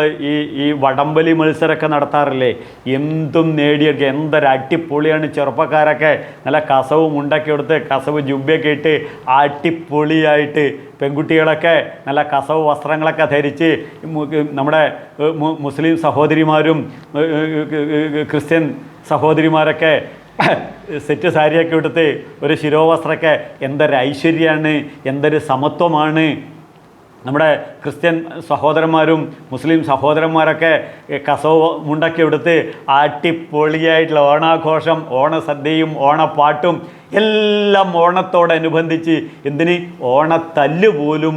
ഈ വടംവലി മത്സരമൊക്കെ നടത്താറില്ലേ? എന്തും നേടിയൊക്കെ എന്തൊരു അടിപൊളിയാണ്. ചെറുപ്പക്കാരൊക്കെ നല്ല കസവ് മുണ്ടൊക്കെ എടുത്ത് കസവ് ജുബ്ബയൊക്കെ ഇട്ട് അടിപൊളിയായിട്ട്, പെൺകുട്ടികളൊക്കെ നല്ല കസവ് വസ്ത്രങ്ങളൊക്കെ ധരിച്ച്, നമ്മുടെ മുസ്ലിം സഹോദരിമാരും ക്രിസ്ത്യൻ സഹോദരിമാരൊക്കെ സെറ്റ് സാരിയൊക്കെ എടുത്ത് ഒരു ശിരോവസ്ത്രമൊക്കെ എന്തൊരു ഐശ്വര്യമാണ്, എന്തൊരു സമത്വമാണ്. നമ്മുടെ ക്രിസ്ത്യൻ സഹോദരന്മാരും മുസ്ലിം സഹോദരന്മാരൊക്കെ കസവ് മുണ്ടൊക്കെ എടുത്ത് അടിപൊളിയായിട്ടുള്ള ഓണാഘോഷം, ഓണസദ്യയും ഓണപ്പാട്ടും എല്ലാം ഓണത്തോടനുബന്ധിച്ച് എന്തിന് ഓണത്തല്ല് പോലും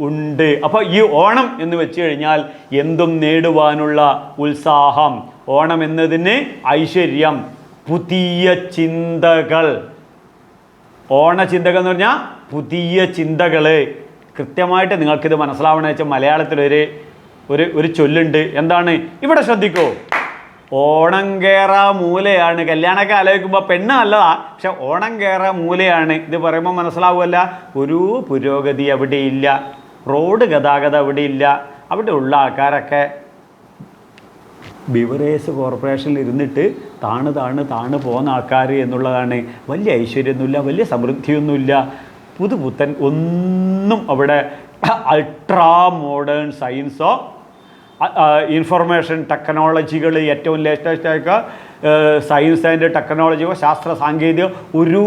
ഉണ്ട്. അപ്പോൾ ഈ ഓണം എന്ന് വെച്ച് കഴിഞ്ഞാൽ എന്തും നേടുവാനുള്ള ഉത്സാഹം. ഓണം എന്നതിന് ഐശ്വര്യം, പുതിയ ചിന്തകൾ. ഓണചിന്തകൾ എന്ന് പറഞ്ഞാൽ പുതിയ ചിന്തകൾ. കൃത്യമായിട്ട് നിങ്ങൾക്കിത് മനസ്സിലാവണമെന്ന് വെച്ചാൽ മലയാളത്തിലൊരു ഒരു ചൊല്ലുണ്ട്. എന്താണ്? ഇവിടെ ശ്രദ്ധിക്കൂ. ഓണം കേറ മൂലയാണ്. കല്യാണമൊക്കെ ആലോചിക്കുമ്പോൾ പെണ്ണ് നല്ലതാ, പക്ഷെ ഓണം കേറ മൂലയാണ്. ഇത് പറയുമ്പോൾ മനസ്സിലാവുമല്ല, ഒരു പുരോഗതി അവിടെയില്ല, റോഡ് ഗതാഗതം അവിടെയില്ല. അവിടെ ഉള്ള ആൾക്കാരൊക്കെ ബിവറേജ് കോർപ്പറേഷനിൽ ഇരുന്നിട്ട് താണ് പോകുന്ന ആൾക്കാർ എന്നുള്ളതാണ്. വലിയ ഐശ്വര്യമൊന്നുമില്ല, വലിയ സമൃദ്ധിയൊന്നുമില്ല, പുതുപുത്തൻ ഒന്നും അവിടെ. അൾട്രാ മോഡേൺ സയൻസോ ഇൻഫർമേഷൻ ടെക്നോളജികൾ, ഏറ്റവും ലേറ്റസ്റ്റ് ആയ സയൻസ് ആൻഡ് ടെക്നോളജിയോ ശാസ്ത്ര സാങ്കേതിക ഒരു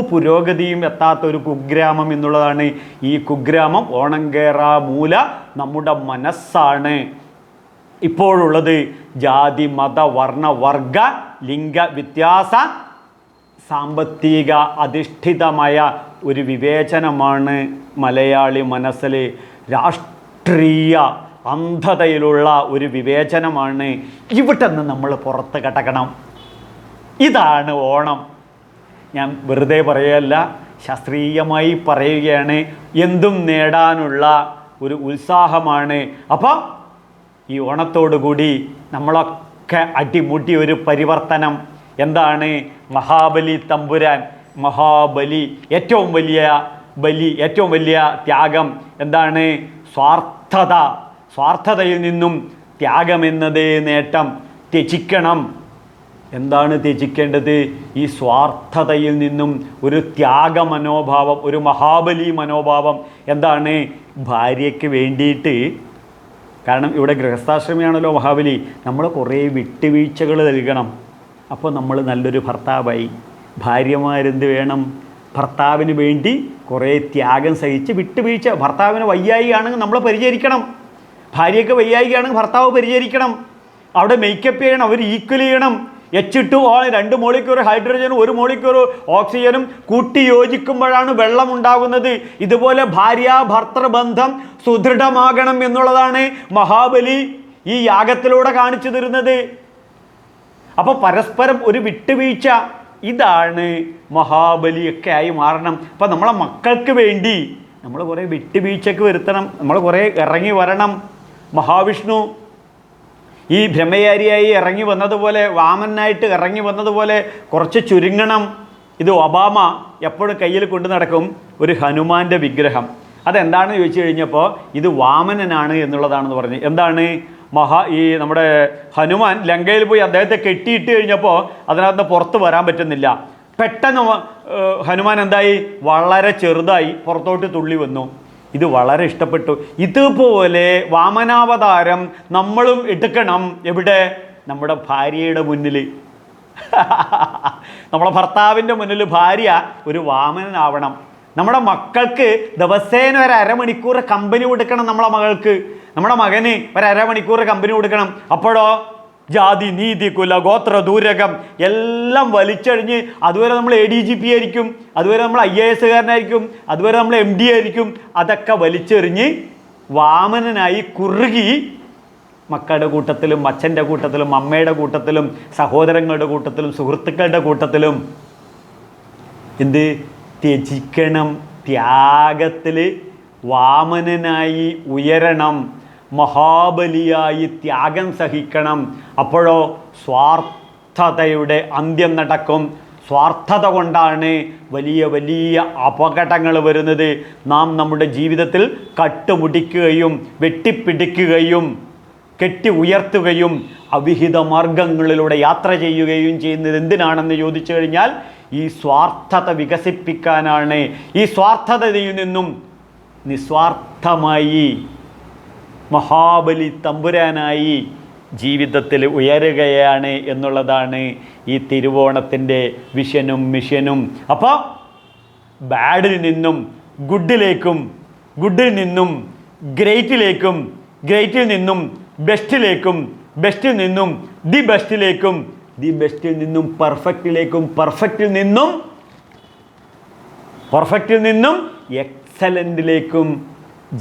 പുരോഗതിയും എത്താത്ത ഒരു കുഗ്രാമം എന്നുള്ളതാണ് ഈ കുഗ്രാമം. ഓണംകേറ മൂല നമ്മുടെ മനസ്സാണ് ഇപ്പോഴുള്ളത്. ജാതി മത വർണ്ണ വർഗ ലിംഗ വ്യത്യാസ സാമ്പത്തിക അധിഷ്ഠിതമായ ഒരു വിവേചനമാണ് മലയാളി മനസ്സിൽ. രാഷ്ട്രീയ അന്ധതയിലുള്ള ഒരു വിവേചനമാണ്. ഇവിടെ നിന്ന് നമ്മൾ പുറത്ത് കടക്കണം. ഇതാണ് ഓണം. ഞാൻ വെറുതെ പറയുകയല്ല, ശാസ്ത്രീയമായി പറയുകയാണ്. എന്തും നേടാനുള്ള ഒരു ഉത്സാഹമാണ്. അപ്പോൾ ഈ ഓണത്തോടുകൂടി നമ്മളൊക്കെ അടിമുടി ഒരു പരിവർത്തനം. എന്താണ്? മഹാബലി തമ്പുരാൻ, മഹാബലി, ഏറ്റവും വലിയ ത്യാഗം എന്താണ്? സ്വാർത്ഥതയിൽ നിന്നും ത്യാഗമെന്നതേ നേട്ടം. ത്യജിക്കണം. എന്താണ് ത്യജിക്കേണ്ടത്? ഈ സ്വാർത്ഥതയിൽ നിന്നും ഒരു ത്യാഗ മനോഭാവം, ഒരു മഹാബലി മനോഭാവം. എന്താണ്? ഭാര്യയ്ക്ക് വേണ്ടിയിട്ട്, കാരണം ഇവിടെ ഗൃഹസ്ഥാശ്രമിയാണല്ലോ മഹാബലി, നമ്മൾ കുറേ വിട്ടുവീഴ്ചകൾ നൽകണം. അപ്പോൾ നമ്മൾ നല്ലൊരു ഭർത്താവായി. ഭാര്യമാരെന്ത് വേണം? ഭർത്താവിന് വേണ്ടി കുറേ ത്യാഗം സഹിച്ച് വിട്ടുവീഴ്ച. ഭർത്താവിന് വയ്യായികയാണെങ്കിൽ നമ്മൾ പരിചരിക്കണം. ഭാര്യയ്ക്ക് വയ്യായികയാണെങ്കിൽ ഭർത്താവ് പരിചരിക്കണം. അവിടെ മേക്കപ്പ് ചെയ്യണം, അവർ ഈക്വൽ ചെയ്യണം. H2O 2 മോളിക്യൂർ ഹൈഡ്രജനും 1 മോളിക്യൂർ ഓക്സിജനും കൂട്ടി യോജിക്കുമ്പോഴാണ് വെള്ളം ഉണ്ടാകുന്നത്. ഇതുപോലെ ഭാര്യ ഭർത്തൃബന്ധം സുദൃഢമാകണം എന്നുള്ളതാണ് മഹാബലി ഈ യാഗത്തിലൂടെ കാണിച്ചു തരുന്നത്. അപ്പോൾ പരസ്പരം ഒരു വിട്ടുവീഴ്ച, ഇതാണ് മഹാബലിയൊക്കെ ആയി മാറണം. അപ്പം നമ്മളെ മക്കൾക്ക് വേണ്ടി നമ്മൾ കുറേ വിട്ടുവീഴ്ചയ്ക്ക് വരുത്തണം, നമ്മൾ കുറേ ഇറങ്ങി വരണം. മഹാവിഷ്ണു ഈ ബ്രഹ്മചാരിയായി ഇറങ്ങി വന്നതുപോലെ, വാമനായിട്ട് ഇറങ്ങി വന്നതുപോലെ കുറച്ച് ചുരുങ്ങണം. ഇത് ഒബാമ എപ്പോഴും കയ്യിൽ കൊണ്ടു നടക്കും ഒരു ഹനുമാൻ്റെ വിഗ്രഹം. അതെന്താണെന്ന് ചോദിച്ചു കഴിഞ്ഞപ്പോൾ ഇത് വാമനനാണ് എന്നുള്ളതാണെന്ന് പറഞ്ഞു. എന്താണ് ഈ നമ്മുടെ ഹനുമാൻ ലങ്കയിൽ പോയി അദ്ദേഹത്തെ കെട്ടിയിട്ട് കഴിഞ്ഞപ്പോൾ അതിനകത്ത് പുറത്ത് വരാൻ പറ്റുന്നില്ല. പെട്ടെന്ന് ഹനുമാൻ എന്തായി, വളരെ ചെറുതായി പുറത്തോട്ട് തുള്ളി വന്നു. ഇത് വളരെ ഇഷ്ടപ്പെട്ടു. ഇതുപോലെ വാമനാവതാരം നമ്മളും എടുക്കണം. എവിടെ? നമ്മുടെ ഭാര്യയുടെ മുന്നിൽ. നമ്മുടെ ഭർത്താവിൻ്റെ മുന്നിൽ ഭാര്യ ഒരു വാമനനാവണം. നമ്മുടെ മക്കൾക്ക് ദിവസേന ഒരു അരമണിക്കൂർ കമ്പനി കൊടുക്കണം. നമ്മളെ മകൾക്ക്, നമ്മുടെ മകന് ഒരു അരമണിക്കൂർ കമ്പനി കൊടുക്കണം. അപ്പോഴോ ജാതി, നീതി, കുല, ഗോത്ര, ദൂരകം എല്ലാം വലിച്ചഴിഞ്ഞ് അതുവരെ നമ്മൾ ADGP ആയിരിക്കും, അതുവരെ നമ്മൾ IAS കാരനായിരിക്കും, അതുവരെ നമ്മൾ MD ആയിരിക്കും. അതൊക്കെ വലിച്ചെറിഞ്ഞ് വാമനനായി കുറുകി മക്കളുടെ കൂട്ടത്തിലും അച്ഛൻ്റെ കൂട്ടത്തിലും അമ്മയുടെ കൂട്ടത്തിലും സഹോദരങ്ങളുടെ കൂട്ടത്തിലും സുഹൃത്തുക്കളുടെ കൂട്ടത്തിലും എന്ത് ത്യജിക്കണം. ത്യാഗത്തിൽ വാമനനായി ഉയരണം, മഹാബലിയായി ത്യാഗം സഹിക്കണം. അപ്പോഴോ സ്വാർത്ഥതയുടെ അന്ത്യം നടക്കും. സ്വാർത്ഥത കൊണ്ടാണ് വലിയ വലിയ അപകടങ്ങൾ വരുന്നത്. നാം നമ്മുടെ ജീവിതത്തിൽ കട്ടുമുടിക്കുകയും വെട്ടിപ്പിടിക്കുകയും കെട്ടി ഉയർത്തുകയും അവിഹിത മാർഗങ്ങളിലൂടെ യാത്ര ചെയ്യുകയും ചെയ്യുന്നത് എന്തിനാണെന്ന് ചോദിച്ചു കഴിഞ്ഞാൽ ഈ സ്വാർത്ഥത വികസിപ്പിക്കാനാണ്. ഈ സ്വാർത്ഥതയിൽ നിന്നും നിസ്വാർത്ഥമായി മഹാബലി തമ്പുരാനായി ജീവിതത്തിൽ ഉയരുകയാണ് എന്നുള്ളതാണ് ഈ തിരുവോണത്തിൻ്റെ വിഷനും മിഷനും. അപ്പോൾ ബാഡിൽ നിന്നും ഗുഡിലേക്കും, ഗുഡിൽ നിന്നും ഗ്രേറ്റിലേക്കും, ഗ്രേറ്റിൽ നിന്നും ബെസ്റ്റിലേക്കും, ബെസ്റ്റിൽ നിന്നും ദി ബെസ്റ്റിലേക്കും, ദി ബെസ്റ്റിൽ നിന്നും പെർഫെക്റ്റിലേക്കും, പെർഫെക്റ്റിൽ നിന്നും എക്സലൻറ്റിലേക്കും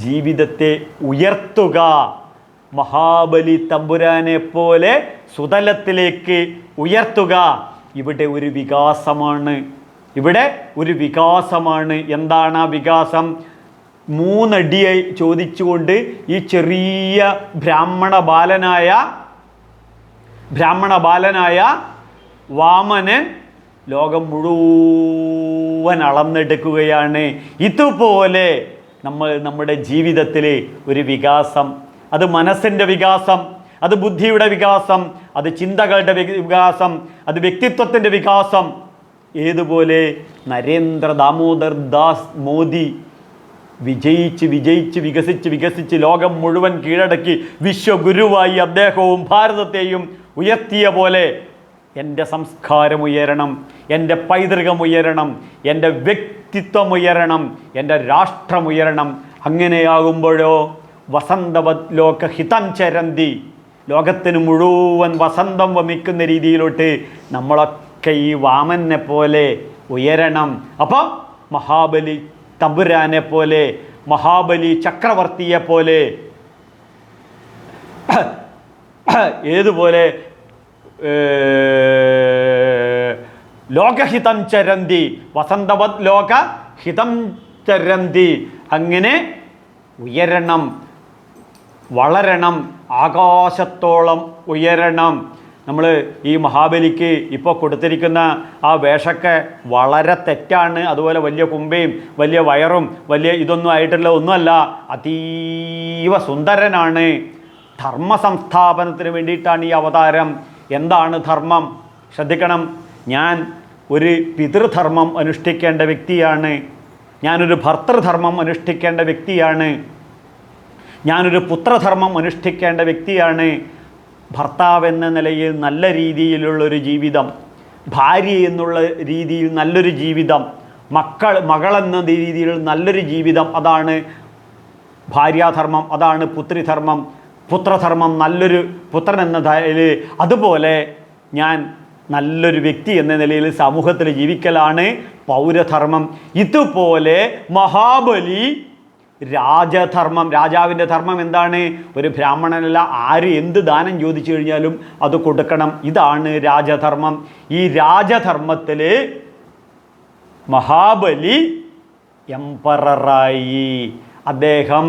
ജീവിതത്തെ ഉയർത്തുക. മഹാബലി തമ്പുരാനെ പോലെ സുതലത്തിലേക്ക് ഉയർത്തുക. ഇവിടെ ഒരു വികാസമാണ്, ഇവിടെ ഒരു വികാസമാണ്. എന്താണ് ആ വികാസം? 3 അടിയായി ചോദിച്ചുകൊണ്ട് ഈ ചെറിയ ബ്രാഹ്മണ ബാലനായ വാമനൻ ലോകം മുഴുവൻ അളന്നെടുക്കുകയാണ്. ഇതുപോലെ നമ്മുടെ ജീവിതത്തിൽ ഒരു വികാസം, അത് മനസ്സിൻ്റെ വികാസം, അത് ബുദ്ധിയുടെ വികാസം, അത് ചിന്തകളുടെ വികാസം, അത് വ്യക്തിത്വത്തിൻ്റെ വികാസം. ഏതുപോലെ നരേന്ദ്ര ദാമോദർ ദാസ് മോദി വികസിച്ച് ലോകം മുഴുവൻ കീഴടക്കി വിശ്വഗുരുവായി അദ്ദേഹവും ഭാരതത്തെയും ഉയർത്തിയ പോലെ എൻ്റെ സംസ്കാരം ഉയരണം, എൻ്റെ പൈതൃകം ഉയരണം, എൻ്റെ വ്യക്തിത്വം ഉയരണം, എൻ്റെ രാഷ്ട്രം ഉയരണം. അങ്ങനെയാകുമ്പോഴോ വസന്തവത് ലോകഹിതം ചരന്തി, ലോകത്തിന് മുഴുവൻ വസന്തം വമിക്കുന്ന രീതിയിലോട്ട് നമ്മളൊക്കെ ഈ വാമനെ പോലെ ഉയരണം. അപ്പോൾ മഹാബലി തമ്പുരാനെ പോലെ, മഹാബലി ചക്രവർത്തിയെ പോലെ, ഏതുപോലെ ലോകഹിതം ചരന്തി, വസന്തവത് ലോകഹിതം ചരന്തി. അങ്ങനെ ഉയരണം, വളരണം, ആകാശത്തോളം ഉയരണം. നമ്മൾ ഈ മഹാബലിക്ക് ഇപ്പോൾ കൊടുത്തിരിക്കുന്ന ആ വേഷമൊക്കെ വളരെ തെറ്റാണ്. അതുപോലെ വലിയ കുമ്പയും വലിയ വയറും വലിയ ഇതൊന്നും ആയിട്ടുള്ള ഒന്നുമല്ല, അതീവ സുന്ദരനാണ്. ധർമ്മ സംസ്ഥാപനത്തിന് വേണ്ടിയിട്ടാണ് ഈ അവതാരം. എന്താണ് ധർമ്മം? ശ്രദ്ധിക്കണം. ഞാൻ ഒരു പിതൃധർമ്മം അനുഷ്ഠിക്കേണ്ട വ്യക്തിയാണ്, ഞാനൊരു ഭർത്തൃധർമ്മം അനുഷ്ഠിക്കേണ്ട വ്യക്തിയാണ്, ഞാനൊരു പുത്രധർമ്മം അനുഷ്ഠിക്കേണ്ട വ്യക്തിയാണ്. ഭർത്താവ് എന്ന നിലയിൽ നല്ല രീതിയിലുള്ളൊരു ജീവിതം, ഭാര്യ എന്നുള്ള രീതിയിൽ നല്ലൊരു ജീവിതം, മകളെന്ന രീതിയിൽ നല്ലൊരു ജീവിതം, അതാണ് ഭാര്യാധർമ്മം, അതാണ് പുത്രിധർമ്മം. പുത്രധർമ്മം നല്ലൊരു പുത്രൻ എന്ന നിലയിൽ, അതുപോലെ ഞാൻ നല്ലൊരു വ്യക്തി എന്ന നിലയിൽ സമൂഹത്തിൽ ജീവിക്കലാണ് പൗരധർമ്മം. ഇതുപോലെ മഹാബലി രാജധർമ്മം. രാജാവിൻ്റെ ധർമ്മം എന്താണ്? ഒരു ബ്രാഹ്മണനല്ല, ആര് എന്ത് ദാനം ചോദിച്ചു കഴിഞ്ഞാലും അത് കൊടുക്കണം. ഇതാണ് രാജധർമ്മം. ഈ രാജധർമ്മത്തിൽ മഹാബലി എംപററായി. അദ്ദേഹം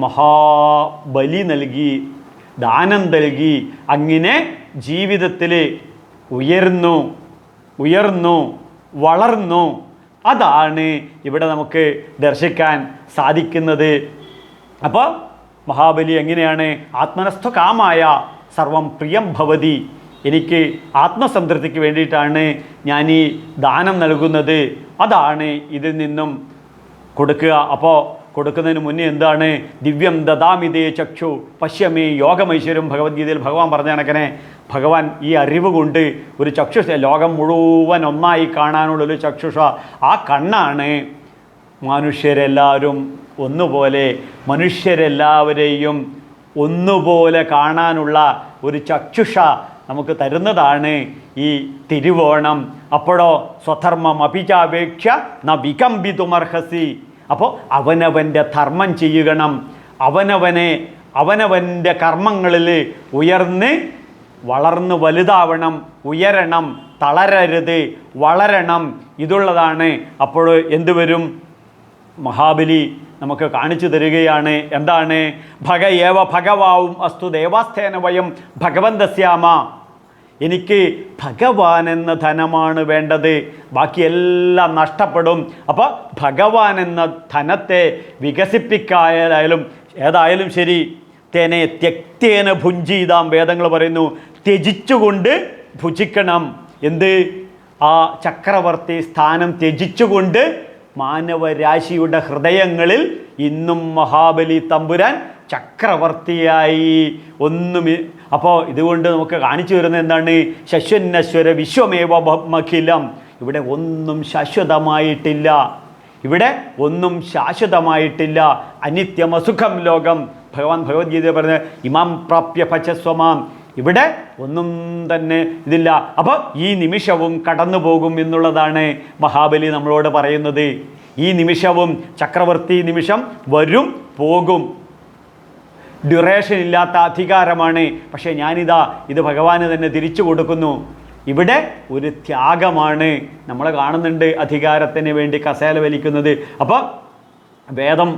മഹാബലി നൽകി, ദാനം നൽകി. അങ്ങനെ ജീവിതത്തിൽ ഉയർന്നു വളർന്നു. അതാണ് ഇവിടെ നമുക്ക് ദർശിക്കാൻ സാധിക്കുന്നത്. അപ്പോൾ മഹാബലി എങ്ങനെയാണ്? ആത്മനസ്ഥ കാമായ സർവം പ്രിയം ഭവതി. എനിക്ക് ആത്മസംതൃപ്തിക്ക് വേണ്ടിയിട്ടാണ് ഞാൻ ഈ ദാനം നൽകുന്നത്. അതാണ് ഇതിൽ നിന്നും കൊടുക്കുക. അപ്പോൾ കൊടുക്കുന്നതിന് മുന്നേ എന്താണ്? ദിവ്യം ദദാമിതേ ചക്ഷു പശ്യമേ യോഗമൈശ്വര്യം. ഭഗവത്ഗീതയിൽ ഭഗവാൻ പറഞ്ഞ കണക്കനെ ഭഗവാൻ ഈ അറിവ് കൊണ്ട് ഒരു ചക്ഷുഷ, ലോകം മുഴുവൻ ഒന്നായി കാണാനുള്ളൊരു ചക്ഷുഷ, ആ കണ്ണാണ് മനുഷ്യരെല്ലാവരും ഒന്നുപോലെ, മനുഷ്യരെല്ലാവരെയും ഒന്നുപോലെ കാണാനുള്ള ഒരു ചക്ഷുഷ നമുക്ക് തരുന്നതാണ് ഈ തിരുവോണം. അപ്പോഴോ സ്വധർമ്മം അഭിചാപേക്ഷ ന വികമ്പിതുമർഹസി. അപ്പോൾ അവനവൻ്റെ ധർമ്മം ചെയ്യണം, അവനവൻ്റെ കർമ്മങ്ങളിൽ ഉയർന്ന് വളർന്ന് വലുതാവണം, ഉയരണം, തളരരുത്, വളരണം. ഇതുള്ളതാണ്. അപ്പോൾ എന്ത് വരും? മഹാബലി നമുക്ക് കാണിച്ചു തരികയാണ്. എന്താണ്? ഭഗയേവ ഭഗവാവും അസ്തു ദേവാസ്ഥേന വയം ഭഗവന്തസ്യാമ. എനിക്ക് ഭഗവാൻ എന്ന ധനമാണ് വേണ്ടത്, ബാക്കിയെല്ലാം നഷ്ടപ്പെടും. അപ്പോൾ ഭഗവാൻ എന്ന ധനത്തെ വികസിപ്പിക്കായാലും ഏതായാലും ശരി, തേനെ ത്യക്തേന ഭുഞ്ചീതാം. വേദങ്ങൾ പറയുന്നു, ത്യജിച്ചുകൊണ്ട് ഭുജിക്കണം. എന്ത്? ആ ചക്രവർത്തി സ്ഥാനം ത്യജിച്ചുകൊണ്ട് മാനവരാശിയുടെ ഹൃദയങ്ങളിൽ ഇന്നും മഹാബലി തമ്പുരാൻ ചക്രവർത്തിയായി. അപ്പോൾ ഇതുകൊണ്ട് നമുക്ക് കാണിച്ചു വരുന്നത് എന്താണ്? ശശ്വന്നശ്വര വിശ്വമേവ ബ്രഹ്മഖിലം. ഇവിടെ ഒന്നും ശാശ്വതമായിട്ടില്ല, ഇവിടെ ഒന്നും ശാശ്വതമായിട്ടില്ല. അനിത്യമസുഖം ലോകം. ഭഗവാൻ ഭഗവത്ഗീത പറഞ്ഞ ഇമാം പ്രാപ്യ ഭജസ്വമാം. ഇവിടെ ഒന്നും തന്നെ ഇതില്ല. അപ്പോൾ ഈ നിമിഷവും കടന്നു പോകും എന്നുള്ളതാണ് മഹാബലി നമ്മളോട് പറയുന്നത്. ഈ നിമിഷവും ചക്രവർത്തി നിമിഷം വരും പോകും. ഡ്യൂറേഷൻ ഇല്ലാത്ത അധികാരമാണ്. പക്ഷേ ഞാനിതാ ഇത് ഭഗവാന് തന്നെ തിരിച്ചു കൊടുക്കുന്നു. ഇവിടെ ഒരു ത്യാഗമാണ്. നമ്മൾ കാണുന്നുണ്ട് അധികാരത്തിന് വേണ്ടി കസേല വലിക്കുന്നത്. അപ്പോൾ വേദം,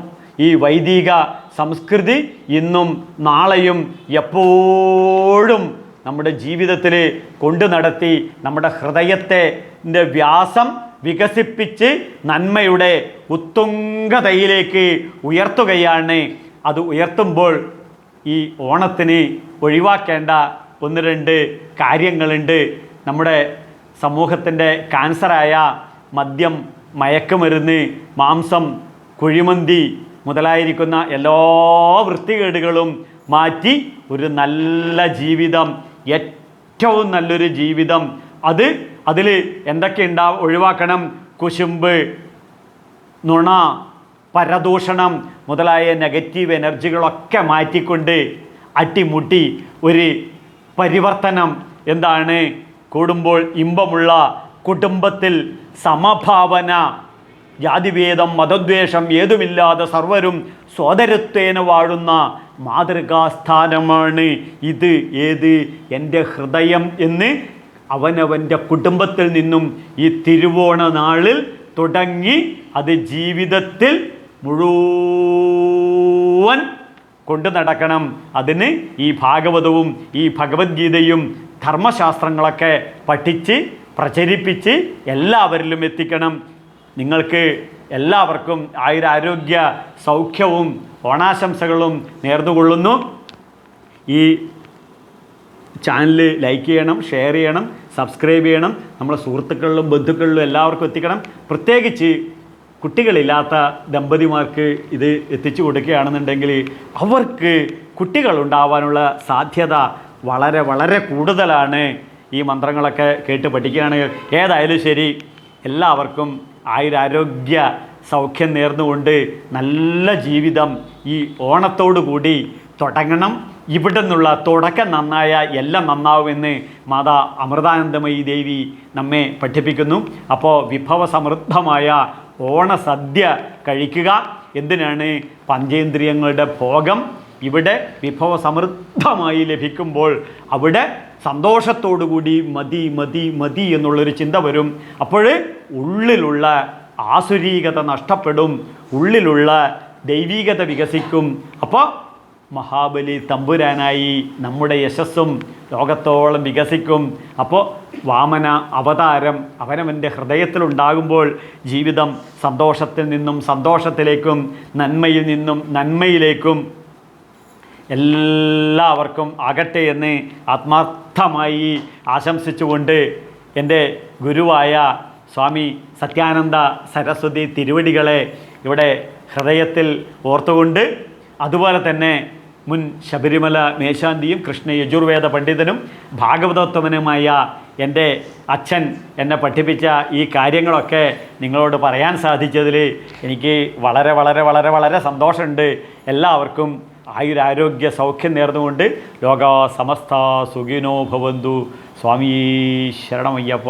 ഈ വൈദിക സംസ്കൃതി ഇന്നും നാളെയും എപ്പോഴും നമ്മുടെ ജീവിതത്തിൽ കൊണ്ടു നടത്തി നമ്മുടെ ഹൃദയത്തിൻ്റെ വ്യാസം വികസിപ്പിച്ച് നന്മയുടെ ഉത്തുംഗതയിലേക്ക് ഉയർത്തുകയാണ്. അത് ഉയർത്തുമ്പോൾ ഈ ഓണത്തിന് ഒഴിവാക്കേണ്ട 1-2 കാര്യങ്ങളുണ്ട്. നമ്മുടെ സമൂഹത്തിൻ്റെ ക്യാൻസറായ മദ്യം, മയക്കുമരുന്ന്, മാംസം, കുഴിമന്തി മുതലായിരിക്കുന്ന എല്ലാ വൃത്തികേടുകളും മാറ്റി ഒരു നല്ല ജീവിതം, ഏറ്റവും നല്ലൊരു ജീവിതം, അതിൽ എന്തൊക്കെ ഒഴിവാക്കണം? കുശുമ്പ്, നുണ, പരദൂഷണം മുതലായ നെഗറ്റീവ് എനർജികളൊക്കെ മാറ്റിക്കൊണ്ട് അട്ടിമുട്ടി ഒരു പരിവർത്തനം. എന്താണ്? കൂടുമ്പോൾ ഇമ്പമുള്ള കുടുംബത്തിൽ സമഭാവന, ജാതിഭേദം മതദ്വേഷം ഏതുമില്ലാതെ സർവരും സോദരത്വേന വാഴുന്ന മാതൃകാസ്ഥാനമാണ് ഇത്. ഏത്? എൻ്റെ ഹൃദയം എന്ന് അവനവൻ്റെ കുടുംബത്തിൽ നിന്നും ഈ തിരുവോണ നാളിൽ തുടങ്ങി അത് ജീവിതത്തിൽ മുഴുവൻ കൊണ്ടു നടക്കണം. അതിന് ഈ ഭാഗവതവും ഈ ഭഗവത്ഗീതയും ധർമ്മശാസ്ത്രങ്ങളൊക്കെ പഠിച്ച് പ്രചരിപ്പിച്ച് എല്ലാവരിലും എത്തിക്കണം. നിങ്ങൾക്ക് എല്ലാവർക്കും ആയുരാരോഗ്യ സൗഖ്യവും ഓണാശംസകളും നേർന്നുകൊള്ളുന്നു. ഈ ചാനൽ ലൈക്ക് ചെയ്യണം, ഷെയർ ചെയ്യണം, സബ്സ്ക്രൈബ് ചെയ്യണം. നമ്മളെ സുഹൃത്തുക്കളിലും ബന്ധുക്കളിലും എല്ലാവർക്കും എത്തിക്കണം. പ്രത്യേകിച്ച് കുട്ടികളില്ലാത്ത ദമ്പതിമാർക്ക് ഇത് എത്തിച്ചു കൊടുക്കുകയാണെന്നുണ്ടെങ്കിൽ അവർക്ക് കുട്ടികളുണ്ടാവാനുള്ള സാധ്യത വളരെ വളരെ കൂടുതലാണ്. ഈ മന്ത്രങ്ങളൊക്കെ കേട്ട് പഠിക്കുകയാണെങ്കിൽ ഏതായാലും ശരി, എല്ലാവർക്കും ആയുരാരോഗ്യ സൗഖ്യം നേർന്നുകൊണ്ട് നല്ല ജീവിതം ഈ ഓണത്തോടു കൂടി തുടങ്ങണം. ഇവിടെ നിന്നുള്ള തുടക്കം നന്നായ എല്ലാം നന്നാവുമെന്ന് മാതാ അമൃതാനന്ദമയി ദേവി നമ്മെ പഠിപ്പിക്കുന്നു. അപ്പോൾ വിഭവസമൃദ്ധമായ ഓണസദ്യ കഴിക്കുക. എന്തിനാണ്? പഞ്ചേന്ദ്രിയങ്ങളുടെ ഭോഗം ഇവിടെ വിഭവസമൃദ്ധമായി ലഭിക്കുമ്പോൾ അവിടെ സന്തോഷത്തോടുകൂടി മതി മതി മതി എന്നുള്ളൊരു ചിന്ത വരും. അപ്പോൾ ഉള്ളിലുള്ള ആസുരീകത നഷ്ടപ്പെടും, ഉള്ളിലുള്ള ദൈവീകത വികസിക്കും. അപ്പോൾ മഹാബലി തമ്പുരാനായി നമ്മുടെ യശസ്സും ലോകത്തോളം വികസിക്കും. അപ്പോൾ വാമന അവതാരം അവനവൻ്റെ ഹൃദയത്തിലുണ്ടാകുമ്പോൾ ജീവിതം സന്തോഷത്തിൽ നിന്നും സന്തോഷത്തിലേക്കും നന്മയിൽ നിന്നും നന്മയിലേക്കും എല്ലാവർക്കും ആകട്ടെ എന്ന് ആത്മാർത്ഥമായി ആശംസിച്ചുകൊണ്ട് എൻ്റെ ഗുരുവായ സ്വാമി സത്യാനന്ദ സരസ്വതി തിരുവടികളെ ഇവിടെ ഹൃദയത്തിൽ ഓർത്തുകൊണ്ട്, അതുപോലെ തന്നെ മുൻ ശബരിമല മേശാന്തിയും കൃഷ്ണ യജുർവേദ പണ്ഡിതനും ഭാഗവതോത്തമനുമായ എൻ്റെ അച്ഛൻ എന്നെ പഠിപ്പിച്ച ഈ കാര്യങ്ങളൊക്കെ നിങ്ങളോട് പറയാൻ സാധിച്ചതിൽ എനിക്ക് വളരെ വളരെ വളരെ വളരെ സന്തോഷമുണ്ട്. എല്ലാവർക്കും ആയുരാരോഗ്യ സൗഖ്യം നേർന്നുകൊണ്ട് ലോകാ സമസ്ത സുഖിനോ ഭവന്തു. സ്വാമീ ശരണമയ്യപ്പ.